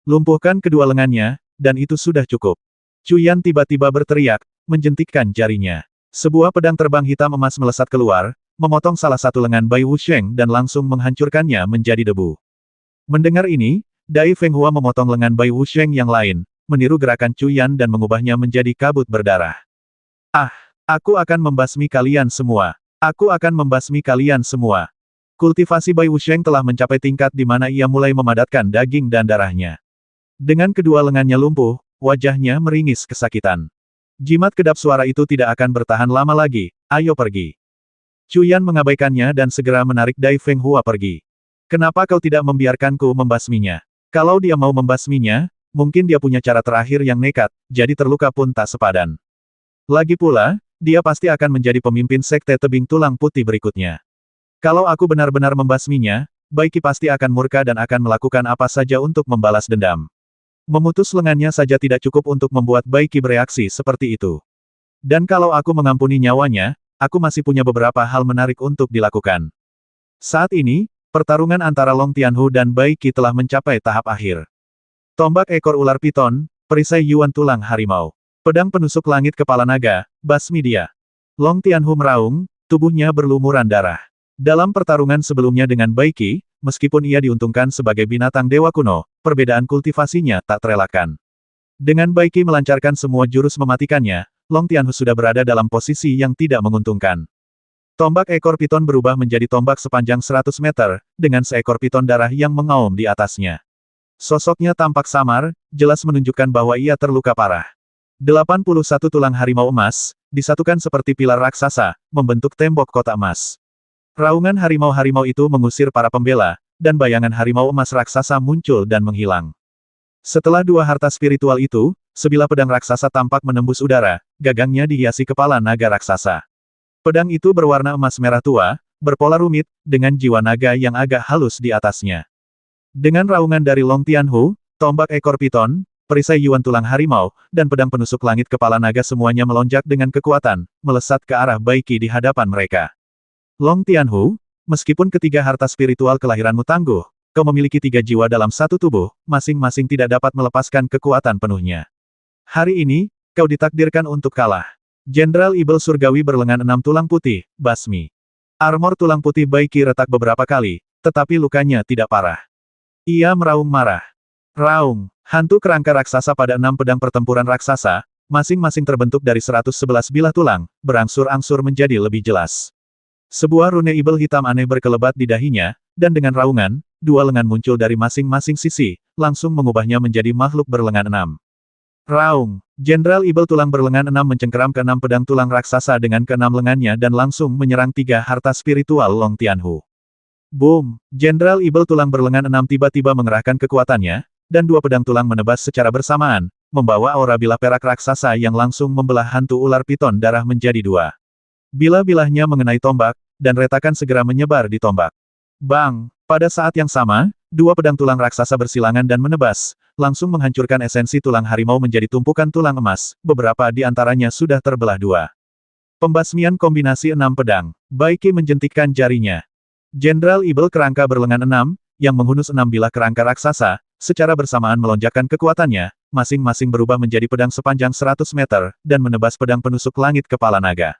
Lumpuhkan kedua lengannya, dan itu sudah cukup. Cuyan tiba-tiba berteriak, menjentikkan jarinya. Sebuah pedang terbang hitam emas melesat keluar, memotong salah satu lengan Bai Wusheng dan langsung menghancurkannya menjadi debu. Mendengar ini, Dai Fenghua memotong lengan Bai Wusheng yang lain, meniru gerakan Cuyan dan mengubahnya menjadi kabut berdarah. Ah! Aku akan membasmi kalian semua. Aku akan membasmi kalian semua. Kultivasi Bai Wusheng telah mencapai tingkat di mana ia mulai memadatkan daging dan darahnya. Dengan kedua lengannya lumpuh, wajahnya meringis kesakitan. Jimat kedap suara itu tidak akan bertahan lama lagi, ayo pergi. Cuyan mengabaikannya dan segera menarik Dai Fenghua pergi. Kenapa kau tidak membiarkanku membasminya? Kalau dia mau membasminya, mungkin dia punya cara terakhir yang nekat, jadi terluka pun tak sepadan. Lagi pula, dia pasti akan menjadi pemimpin sekte tebing tulang putih berikutnya. Kalau aku benar-benar membasminya, Bai Qi pasti akan murka dan akan melakukan apa saja untuk membalas dendam. Memutus lengannya saja tidak cukup untuk membuat Bai Qi bereaksi seperti itu. Dan kalau aku mengampuni nyawanya, aku masih punya beberapa hal menarik untuk dilakukan. Saat ini, pertarungan antara Long Tianhu dan Bai Qi telah mencapai tahap akhir. Tombak ekor ular piton, perisai Yuan tulang harimau. Pedang penusuk langit kepala naga, basmi dia. Long Tianhu meraung, tubuhnya berlumuran darah. Dalam pertarungan sebelumnya dengan Bai Qi, meskipun ia diuntungkan sebagai binatang dewa kuno, perbedaan kultivasinya tak terelakkan. Dengan Bai Qi melancarkan semua jurus mematikannya, Long Tianhu sudah berada dalam posisi yang tidak menguntungkan. Tombak ekor piton berubah menjadi tombak sepanjang 100 meter, dengan seekor piton darah yang mengaum di atasnya. Sosoknya tampak samar, jelas menunjukkan bahwa ia terluka parah. 81 tulang harimau emas, disatukan seperti pilar raksasa, membentuk tembok kotak emas. Raungan harimau-harimau itu mengusir para pembela, dan bayangan harimau emas raksasa muncul dan menghilang. Setelah dua harta spiritual itu, sebilah pedang raksasa tampak menembus udara, gagangnya dihiasi kepala naga raksasa. Pedang itu berwarna emas merah tua, berpola rumit, dengan jiwa naga yang agak halus di atasnya. Dengan raungan dari Long Tianhu, tombak ekor piton, perisai yuan tulang harimau, dan pedang penusuk langit kepala naga semuanya melonjak dengan kekuatan, melesat ke arah Baiki di hadapan mereka. Long Tianhu, meskipun ketiga harta spiritual kelahiranmu tangguh, kau memiliki 3 jiwa dalam satu tubuh, masing-masing tidak dapat melepaskan kekuatan penuhnya. Hari ini, kau ditakdirkan untuk kalah. Jenderal Ibel Surgawi berlengan 6 tulang putih, basmi. Armor tulang putih Baiki retak beberapa kali, tetapi lukanya tidak parah. Ia meraung marah. Raung, hantu kerangka raksasa pada 6 pedang pertempuran raksasa, masing-masing terbentuk dari 111 bilah tulang, berangsur-angsur menjadi lebih jelas. Sebuah rune Ibel hitam aneh berkelebat di dahinya, dan dengan raungan, 2 lengan muncul dari masing-masing sisi, langsung mengubahnya menjadi makhluk berlengan 6. Raung, Jenderal Ibel tulang berlengan 6 mencengkeram ke 6 pedang tulang raksasa dengan ke-6 lengannya dan langsung menyerang 3 harta spiritual Long Tianhu. Boom! Jenderal Ibel tulang berlengan 6 tiba-tiba mengerahkan kekuatannya, dan 2 pedang tulang menebas secara bersamaan, membawa aura bilah perak raksasa yang langsung membelah hantu ular piton darah menjadi 2. Bilah-bilahnya mengenai tombak, dan retakan segera menyebar di tombak. Bang! Pada saat yang sama, 2 pedang tulang raksasa bersilangan dan menebas, langsung menghancurkan esensi tulang harimau menjadi tumpukan tulang emas, beberapa di antaranya sudah terbelah 2. Pembasmian kombinasi 6 pedang. Baiki menjentikkan jarinya. Jenderal Ibel kerangka berlengan 6, yang menghunus 6 bilah kerangka raksasa, secara bersamaan melonjakkan kekuatannya, masing-masing berubah menjadi pedang sepanjang 100 meter, dan menebas pedang penusuk langit kepala naga.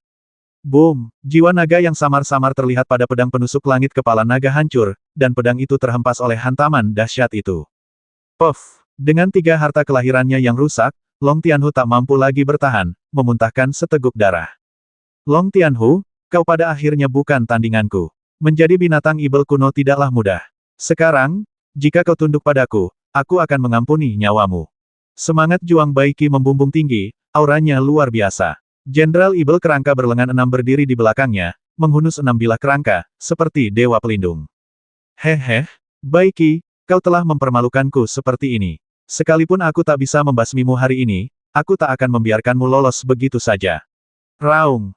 Boom! Jiwa naga yang samar-samar terlihat pada pedang penusuk langit kepala naga hancur, dan pedang itu terhempas oleh hantaman dahsyat itu. Puff! Dengan 3 harta kelahirannya yang rusak, Long Tianhu tak mampu lagi bertahan, memuntahkan seteguk darah. Long Tianhu, kau pada akhirnya bukan tandinganku. Menjadi binatang Ibel kuno tidaklah mudah. Sekarang, jika kau tunduk padaku, aku akan mengampuni nyawamu. Semangat juang Baiki membumbung tinggi, auranya luar biasa. Jenderal Ibel kerangka berlengan 6 berdiri di belakangnya, menghunus 6 bilah kerangka, seperti dewa pelindung. Hehe, Baiki, kau telah mempermalukanku seperti ini. Sekalipun aku tak bisa membasmimu hari ini, aku tak akan membiarkanmu lolos begitu saja. Raung.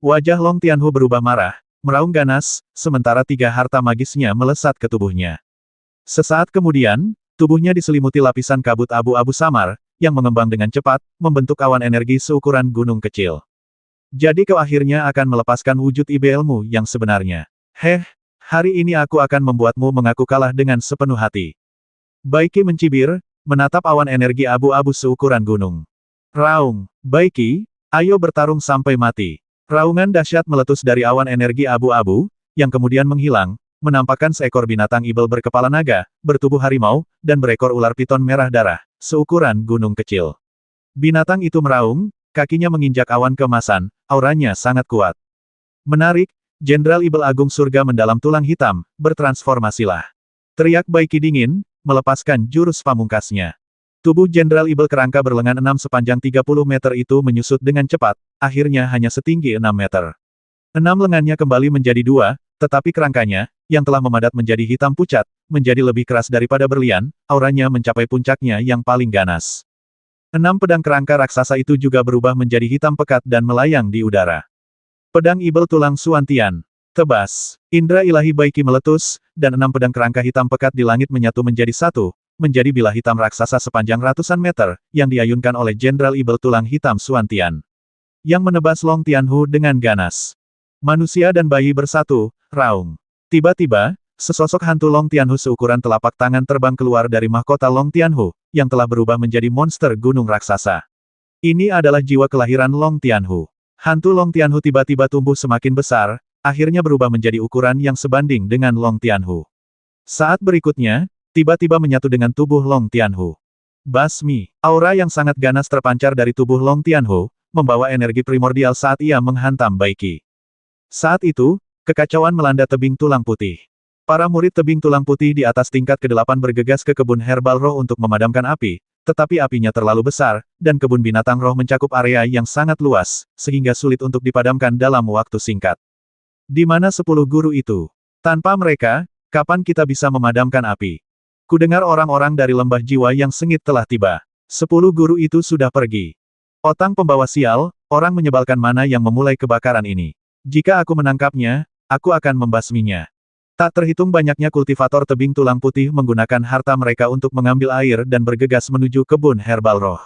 Wajah Long Tianhu berubah marah, meraung ganas, sementara 3 harta magisnya melesat ke tubuhnya. Sesaat kemudian, tubuhnya diselimuti lapisan kabut abu-abu samar, yang mengembang dengan cepat, membentuk awan energi seukuran gunung kecil. Jadi kau akhirnya akan melepaskan wujud IBL-mu yang sebenarnya. Hari ini aku akan membuatmu mengaku kalah dengan sepenuh hati. Baiki mencibir, menatap awan energi abu-abu seukuran gunung. Raung, Baiki, ayo bertarung sampai mati. Raungan dahsyat meletus dari awan energi abu-abu, yang kemudian menghilang, menampakkan seekor binatang Ibel berkepala naga, bertubuh harimau, dan berekor ular piton merah darah, seukuran gunung kecil. Binatang itu meraung, kakinya menginjak awan keemasan, auranya sangat kuat. Menarik, Jenderal Ibel Agung Surga mendalam tulang hitam, bertransformasilah. Teriak Baiki dingin, melepaskan jurus pamungkasnya. Tubuh Jenderal Ibel kerangka berlengan 6 sepanjang 30 meter itu menyusut dengan cepat, akhirnya hanya setinggi 6 meter. 6 lengannya kembali menjadi 2, tetapi kerangkanya, yang telah memadat menjadi hitam pucat, menjadi lebih keras daripada berlian, auranya mencapai puncaknya yang paling ganas. 6 pedang kerangka raksasa itu juga berubah menjadi hitam pekat dan melayang di udara. Pedang Ibel tulang Suantian. Tebas. Indra ilahi Baiki meletus, dan 6 pedang kerangka hitam pekat di langit menyatu menjadi satu, menjadi bilah hitam raksasa sepanjang ratusan meter, yang diayunkan oleh Jenderal Ibel tulang hitam Suantian. Yang menebas Long Tianhu dengan ganas. Manusia dan bayi bersatu, raung. Tiba-tiba, sesosok hantu Long Tianhu seukuran telapak tangan terbang keluar dari mahkota Long Tianhu, yang telah berubah menjadi monster gunung raksasa. Ini adalah jiwa kelahiran Long Tianhu. Hantu Long Tianhu tiba-tiba tumbuh semakin besar, akhirnya berubah menjadi ukuran yang sebanding dengan Long Tianhu. Saat berikutnya, tiba-tiba menyatu dengan tubuh Long Tianhu. Basmi, aura yang sangat ganas terpancar dari tubuh Long Tianhu, membawa energi primordial saat ia menghantam Baiki. Saat itu, kekacauan melanda tebing tulang putih. Para murid tebing tulang putih di atas tingkat ke-8 bergegas ke kebun herbal roh untuk memadamkan api, tetapi apinya terlalu besar, dan kebun binatang roh mencakup area yang sangat luas, sehingga sulit untuk dipadamkan dalam waktu singkat. Di mana 10 guru itu? Tanpa mereka, kapan kita bisa memadamkan api? Kudengar orang-orang dari lembah jiwa yang sengit telah tiba. 10 guru itu sudah pergi. Otang pembawa sial, orang menyebalkan mana yang memulai kebakaran ini. Jika aku menangkapnya, aku akan membasminya. Tak terhitung banyaknya kultivator tebing tulang putih menggunakan harta mereka untuk mengambil air dan bergegas menuju kebun herbal roh.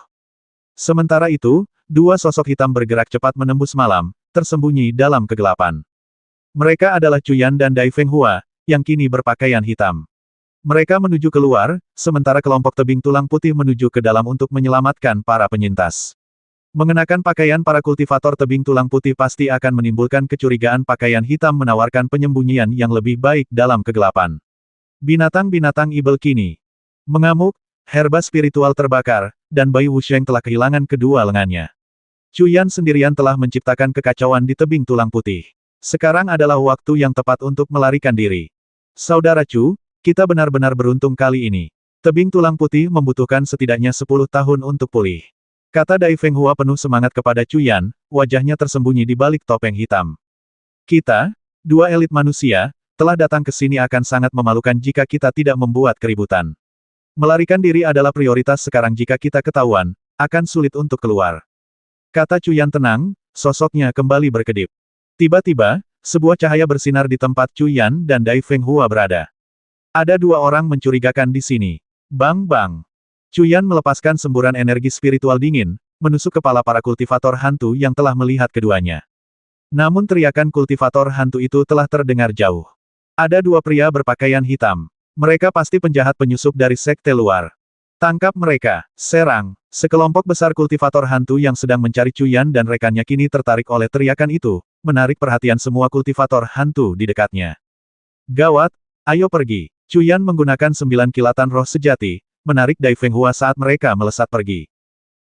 Sementara itu, dua sosok hitam bergerak cepat menembus malam, tersembunyi dalam kegelapan. Mereka adalah Cuyan dan Dai Feng Hua, yang kini berpakaian hitam. Mereka menuju keluar, sementara kelompok tebing tulang putih menuju ke dalam untuk menyelamatkan para penyintas. Mengenakan pakaian para kultivator tebing tulang putih pasti akan menimbulkan kecurigaan. Pakaian hitam menawarkan penyembunyian yang lebih baik dalam kegelapan. Binatang-binatang ibel kini mengamuk, herba spiritual terbakar, dan Bai Wusheng telah kehilangan kedua lengannya. Cuyan sendirian telah menciptakan kekacauan di tebing tulang putih. Sekarang adalah waktu yang tepat untuk melarikan diri. Saudara Chu, kita benar-benar beruntung kali ini. Tebing tulang putih membutuhkan setidaknya 10 tahun untuk pulih. Kata Dai Feng Hua penuh semangat kepada Cuyan, wajahnya tersembunyi di balik topeng hitam. Kita, dua elit manusia, telah datang ke sini akan sangat memalukan jika kita tidak membuat keributan. Melarikan diri adalah prioritas sekarang. Jika kita ketahuan, akan sulit untuk keluar. Kata Cuyan tenang, sosoknya kembali berkedip. Tiba-tiba, sebuah cahaya bersinar di tempat Cuyan dan Dai Feng Hua berada. Ada dua orang mencurigakan di sini. Bang bang. Cuyan melepaskan semburan energi spiritual dingin, menusuk kepala para kultivator hantu yang telah melihat keduanya. Namun teriakan kultivator hantu itu telah terdengar jauh. Ada dua pria berpakaian hitam. Mereka pasti penjahat penyusup dari sekte luar. Tangkap mereka, serang. Sekelompok besar kultivator hantu yang sedang mencari Cuyan dan rekannya kini tertarik oleh teriakan itu, menarik perhatian semua kultivator hantu di dekatnya. Gawat, ayo pergi. Cuyan menggunakan 9 kilatan roh sejati, menarik Dai Feng Hua saat mereka melesat pergi.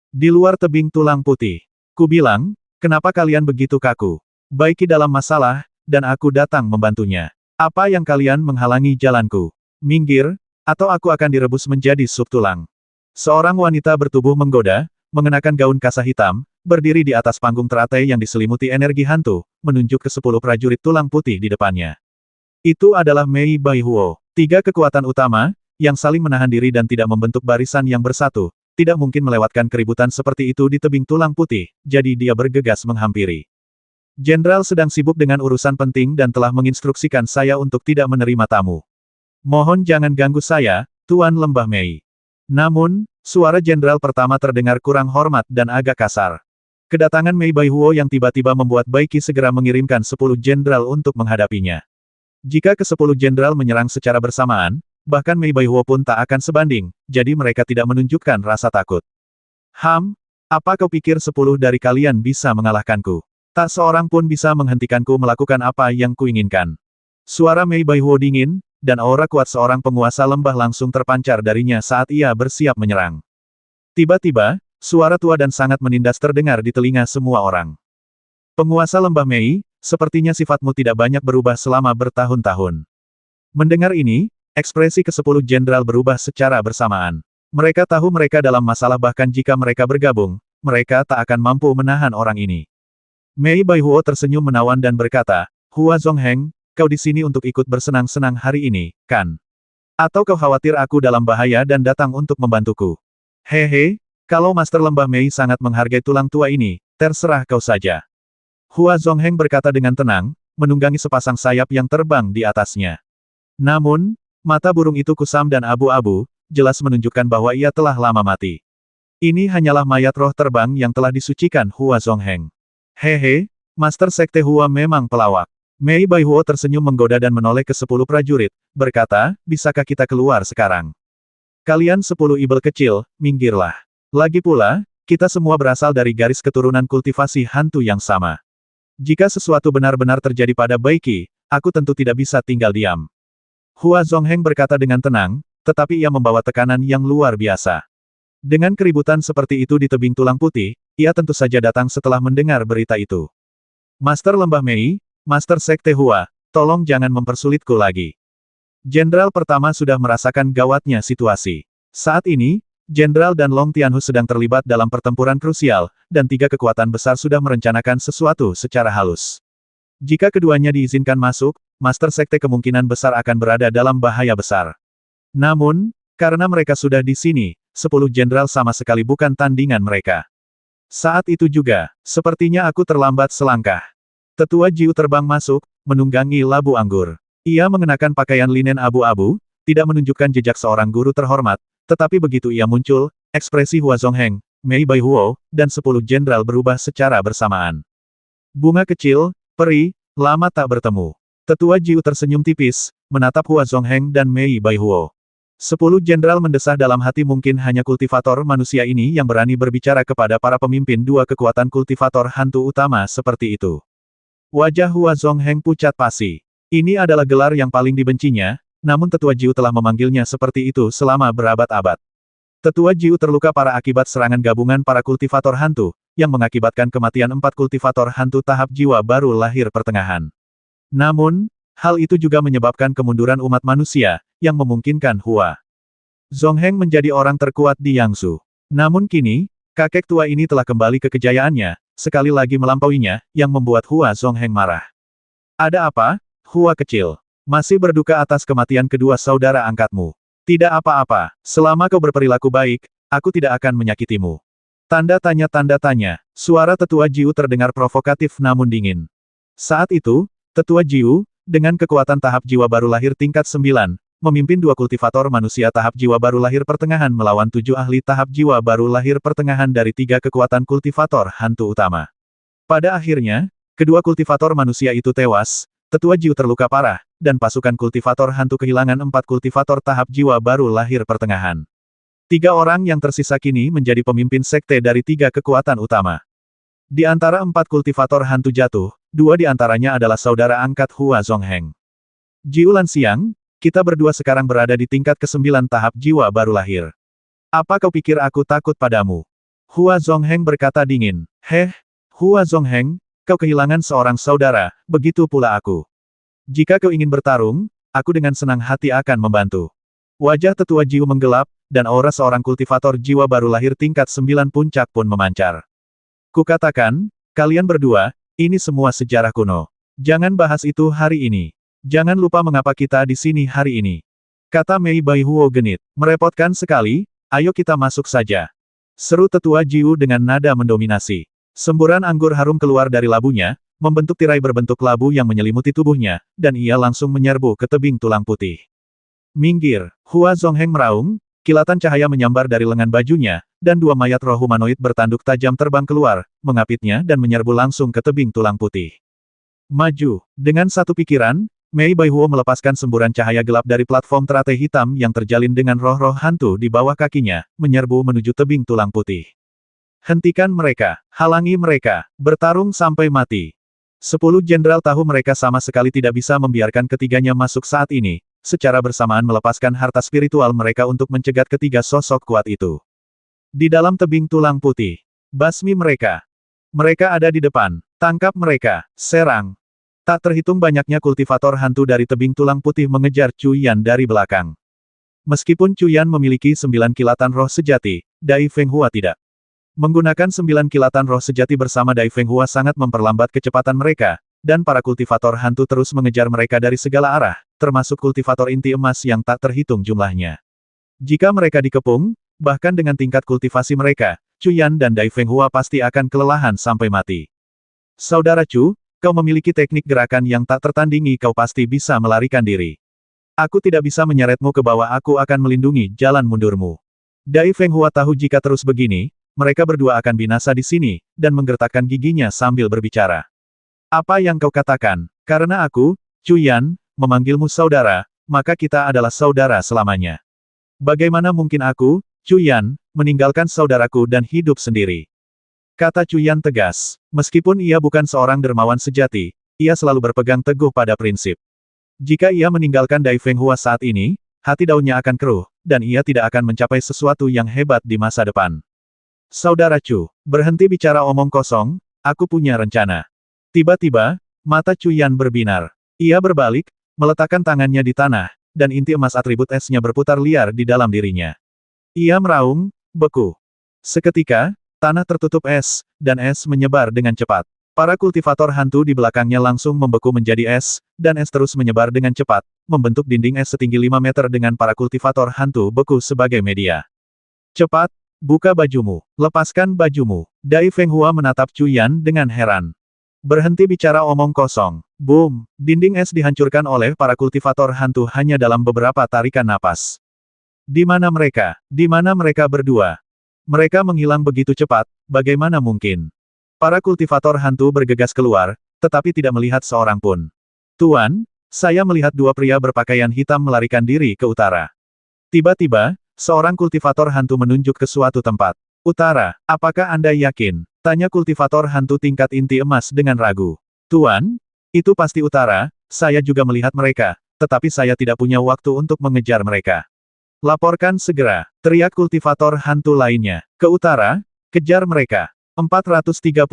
Di luar tebing tulang putih. Ku bilang, kenapa kalian begitu kaku? Baiki dalam masalah, dan aku datang membantunya. Apa yang kalian menghalangi jalanku? Minggir, atau aku akan direbus menjadi sup tulang. Seorang wanita bertubuh menggoda, mengenakan gaun kasa hitam, berdiri di atas panggung teratai yang diselimuti energi hantu, menunjuk ke 10 prajurit tulang putih di depannya. Itu adalah Mei Bai Huo. 3 kekuatan utama, yang saling menahan diri dan tidak membentuk barisan yang bersatu, tidak mungkin melewatkan keributan seperti itu di tebing tulang putih, jadi dia bergegas menghampiri. Jenderal sedang sibuk dengan urusan penting dan telah menginstruksikan saya untuk tidak menerima tamu. Mohon jangan ganggu saya, Tuan Lembah Mei. Namun, suara jenderal pertama terdengar kurang hormat dan agak kasar. Kedatangan Mei Bai Huo yang tiba-tiba membuat Baiki segera mengirimkan 10 jenderal untuk menghadapinya. Jika ke-10 jenderal menyerang secara bersamaan, bahkan Mei Bai Huo pun tak akan sebanding, jadi mereka tidak menunjukkan rasa takut. Apa kau pikir 10 dari kalian bisa mengalahkanku? Tak seorang pun bisa menghentikanku melakukan apa yang kuinginkan. Suara Mei Bai Huo dingin, dan aura kuat seorang penguasa lembah langsung terpancar darinya saat ia bersiap menyerang. Tiba-tiba, suara tua dan sangat menindas terdengar di telinga semua orang. Penguasa lembah Mei, sepertinya sifatmu tidak banyak berubah selama bertahun-tahun. Mendengar ini, ekspresi ke-10 jenderal berubah secara bersamaan. Mereka tahu mereka dalam masalah bahkan jika mereka bergabung, mereka tak akan mampu menahan orang ini. Mei Bai Huo tersenyum menawan dan berkata, Hua Zongheng, kau di sini untuk ikut bersenang-senang hari ini, kan? Atau kau khawatir aku dalam bahaya dan datang untuk membantuku? Hehe, kalau Master Lembah Mei sangat menghargai tulang tua ini, terserah kau saja. Hua Zongheng berkata dengan tenang, menunggangi sepasang sayap yang terbang di atasnya. Namun, mata burung itu kusam dan abu-abu, jelas menunjukkan bahwa ia telah lama mati. Ini hanyalah mayat roh terbang yang telah disucikan Hua Zongheng. Hehe, Master Sekte Hua memang pelawak. Mei Bai Huo tersenyum menggoda dan menoleh ke 10 prajurit, berkata, bisakah kita keluar sekarang? Kalian 10 ibel kecil, minggirlah. Lagi pula, kita semua berasal dari garis keturunan kultivasi hantu yang sama. Jika sesuatu benar-benar terjadi pada Baiki, aku tentu tidak bisa tinggal diam. Hua Zongheng berkata dengan tenang, tetapi ia membawa tekanan yang luar biasa. Dengan keributan seperti itu di tebing tulang putih, ia tentu saja datang setelah mendengar berita itu. Master Lembah Mei, Master Sekte Hua, tolong jangan mempersulitku lagi. Jenderal pertama sudah merasakan gawatnya situasi. Saat ini, Jenderal dan Long Tianhu sedang terlibat dalam pertempuran krusial, dan tiga kekuatan besar sudah merencanakan sesuatu secara halus. Jika keduanya diizinkan masuk, Master Sekte kemungkinan besar akan berada dalam bahaya besar. Namun, karena mereka sudah di sini, 10 jenderal sama sekali bukan tandingan mereka. Saat itu juga, sepertinya aku terlambat selangkah. Tetua Jiu terbang masuk, menunggangi labu anggur. Ia mengenakan pakaian linen abu-abu, tidak menunjukkan jejak seorang guru terhormat, tetapi begitu ia muncul, ekspresi Hua Zongheng, Mei Baihuo, dan 10 jenderal berubah secara bersamaan. Bunga kecil, peri, lama tak bertemu. Tetua Jiu tersenyum tipis, menatap Hua Zongheng dan Mei Baihuo. 10 jenderal mendesah dalam hati, mungkin hanya kultivator manusia ini yang berani berbicara kepada para pemimpin dua kekuatan kultivator hantu utama seperti itu. Wajah Hua Zongheng pucat pasi. Ini adalah gelar yang paling dibencinya, namun Tetua Jiu telah memanggilnya seperti itu selama berabad-abad. Tetua Jiu terluka parah akibat serangan gabungan para kultivator hantu, yang mengakibatkan kematian 4 kultivator hantu tahap jiwa baru lahir pertengahan. Namun, hal itu juga menyebabkan kemunduran umat manusia, yang memungkinkan Hua Zongheng menjadi orang terkuat di Yangzhou. Namun kini, kakek tua ini telah kembali ke kejayaannya, sekali lagi melampauinya, yang membuat Hua Zongheng marah. Ada apa, Hua kecil? Masih berduka atas kematian kedua saudara angkatmu? Tidak apa-apa, selama kau berperilaku baik, aku tidak akan menyakitimu. Tanda tanya, suara Tetua Jiu terdengar provokatif namun dingin. Saat itu, Tetua Jiu, dengan kekuatan tahap jiwa baru lahir tingkat 9, memimpin 2 kultivator manusia tahap jiwa baru lahir pertengahan melawan 7 ahli tahap jiwa baru lahir pertengahan dari 3 kekuatan kultivator hantu utama. Pada akhirnya, kedua kultivator manusia itu tewas, Tetua Jiu terluka parah, dan pasukan kultivator hantu kehilangan 4 kultivator tahap jiwa baru lahir pertengahan. 3 orang yang tersisa kini menjadi pemimpin sekte dari 3 kekuatan utama. Di antara 4 kultivator hantu jatuh, 2 di antaranya adalah saudara angkat Hua Zongheng. Jiu Lanxiang, kita berdua sekarang berada di tingkat ke-9 tahap jiwa baru lahir. Apa kau pikir aku takut padamu? Hua Zongheng berkata dingin. Hua Zongheng, kau kehilangan seorang saudara, begitu pula aku. Jika kau ingin bertarung, aku dengan senang hati akan membantu. Wajah Tetua Jiu menggelap, dan aura seorang kultivator jiwa baru lahir tingkat 9 puncak pun memancar. Kukatakan, kalian berdua, ini semua sejarah kuno. Jangan bahas itu hari ini. Jangan lupa mengapa kita di sini hari ini. Kata Mei Baihuo genit. Merepotkan sekali, ayo kita masuk saja. Seru Tetua Jiu dengan nada mendominasi. Semburan anggur harum keluar dari labunya, membentuk tirai berbentuk labu yang menyelimuti tubuhnya, dan ia langsung menyerbu ke tebing tulang putih. Minggir, Hua Zongheng meraung, kilatan cahaya menyambar dari lengan bajunya, dan 2 mayat roh humanoid bertanduk tajam terbang keluar, mengapitnya dan menyerbu langsung ke tebing tulang putih. Maju, dengan satu pikiran, Mei Baihuo melepaskan semburan cahaya gelap dari platform teratai hitam yang terjalin dengan roh-roh hantu di bawah kakinya, menyerbu menuju tebing tulang putih. Hentikan mereka, halangi mereka, bertarung sampai mati. 10 jenderal tahu mereka sama sekali tidak bisa membiarkan ketiganya masuk saat ini, secara bersamaan melepaskan harta spiritual mereka untuk mencegat ketiga sosok kuat itu. Di dalam tebing tulang putih, basmi mereka. Mereka ada di depan, tangkap mereka, serang. Tak terhitung banyaknya kultivator hantu dari tebing tulang putih mengejar Chu Yan dari belakang. Meskipun Chu Yan memiliki 9 kilatan roh sejati, Dai Feng Hua tidak. Menggunakan 9 kilatan roh sejati bersama Dai Feng Hua sangat memperlambat kecepatan mereka, dan para kultivator hantu terus mengejar mereka dari segala arah, termasuk kultivator inti emas yang tak terhitung jumlahnya. Jika mereka dikepung, bahkan dengan tingkat kultivasi mereka, Chu Yan dan Dai Feng Hua pasti akan kelelahan sampai mati. Saudara Chu, kau memiliki teknik gerakan yang tak tertandingi, kau pasti bisa melarikan diri. Aku tidak bisa menyeretmu ke bawah, aku akan melindungi jalan mundurmu. Dai Feng Hua tahu jika terus begini, mereka berdua akan binasa di sini, dan menggertakkan giginya sambil berbicara. Apa yang kau katakan? Karena aku, Chu Yan, memanggilmu saudara, maka kita adalah saudara selamanya. Bagaimana mungkin aku, Chu Yan, meninggalkan saudaraku dan hidup sendiri? Kata Chu Yan tegas. Meskipun ia bukan seorang dermawan sejati, ia selalu berpegang teguh pada prinsip. Jika ia meninggalkan Dai Feng Hua saat ini, hati daunnya akan keruh, dan ia tidak akan mencapai sesuatu yang hebat di masa depan. Saudara Chu, berhenti bicara omong kosong, aku punya rencana. Tiba-tiba, mata Chu Yan berbinar. Ia berbalik, meletakkan tangannya di tanah, dan inti emas atribut esnya berputar liar di dalam dirinya. Ia meraung, beku. Seketika, tanah tertutup es, dan es menyebar dengan cepat. Para kultivator hantu di belakangnya langsung membeku menjadi es, dan es terus menyebar dengan cepat, membentuk dinding es setinggi 5 meter dengan para kultivator hantu beku sebagai media. Cepat, buka bajumu, lepaskan bajumu. Dai Fenghua menatap Cuyan dengan heran. Berhenti bicara omong kosong. Boom, dinding es dihancurkan oleh para kultivator hantu hanya dalam beberapa tarikan napas. Di mana mereka? Di mana mereka berdua? Mereka menghilang begitu cepat, bagaimana mungkin? Para kultivator hantu bergegas keluar, tetapi tidak melihat seorang pun. Tuan, saya melihat dua pria berpakaian hitam melarikan diri ke utara. Tiba-tiba, seorang kultivator hantu menunjuk ke suatu tempat. Utara, apakah Anda yakin? Tanya kultivator hantu tingkat inti emas dengan ragu. Tuan, itu pasti utara, saya juga melihat mereka, tetapi saya tidak punya waktu untuk mengejar mereka. Laporkan segera, teriak kultivator hantu lainnya. Ke utara, kejar mereka. 430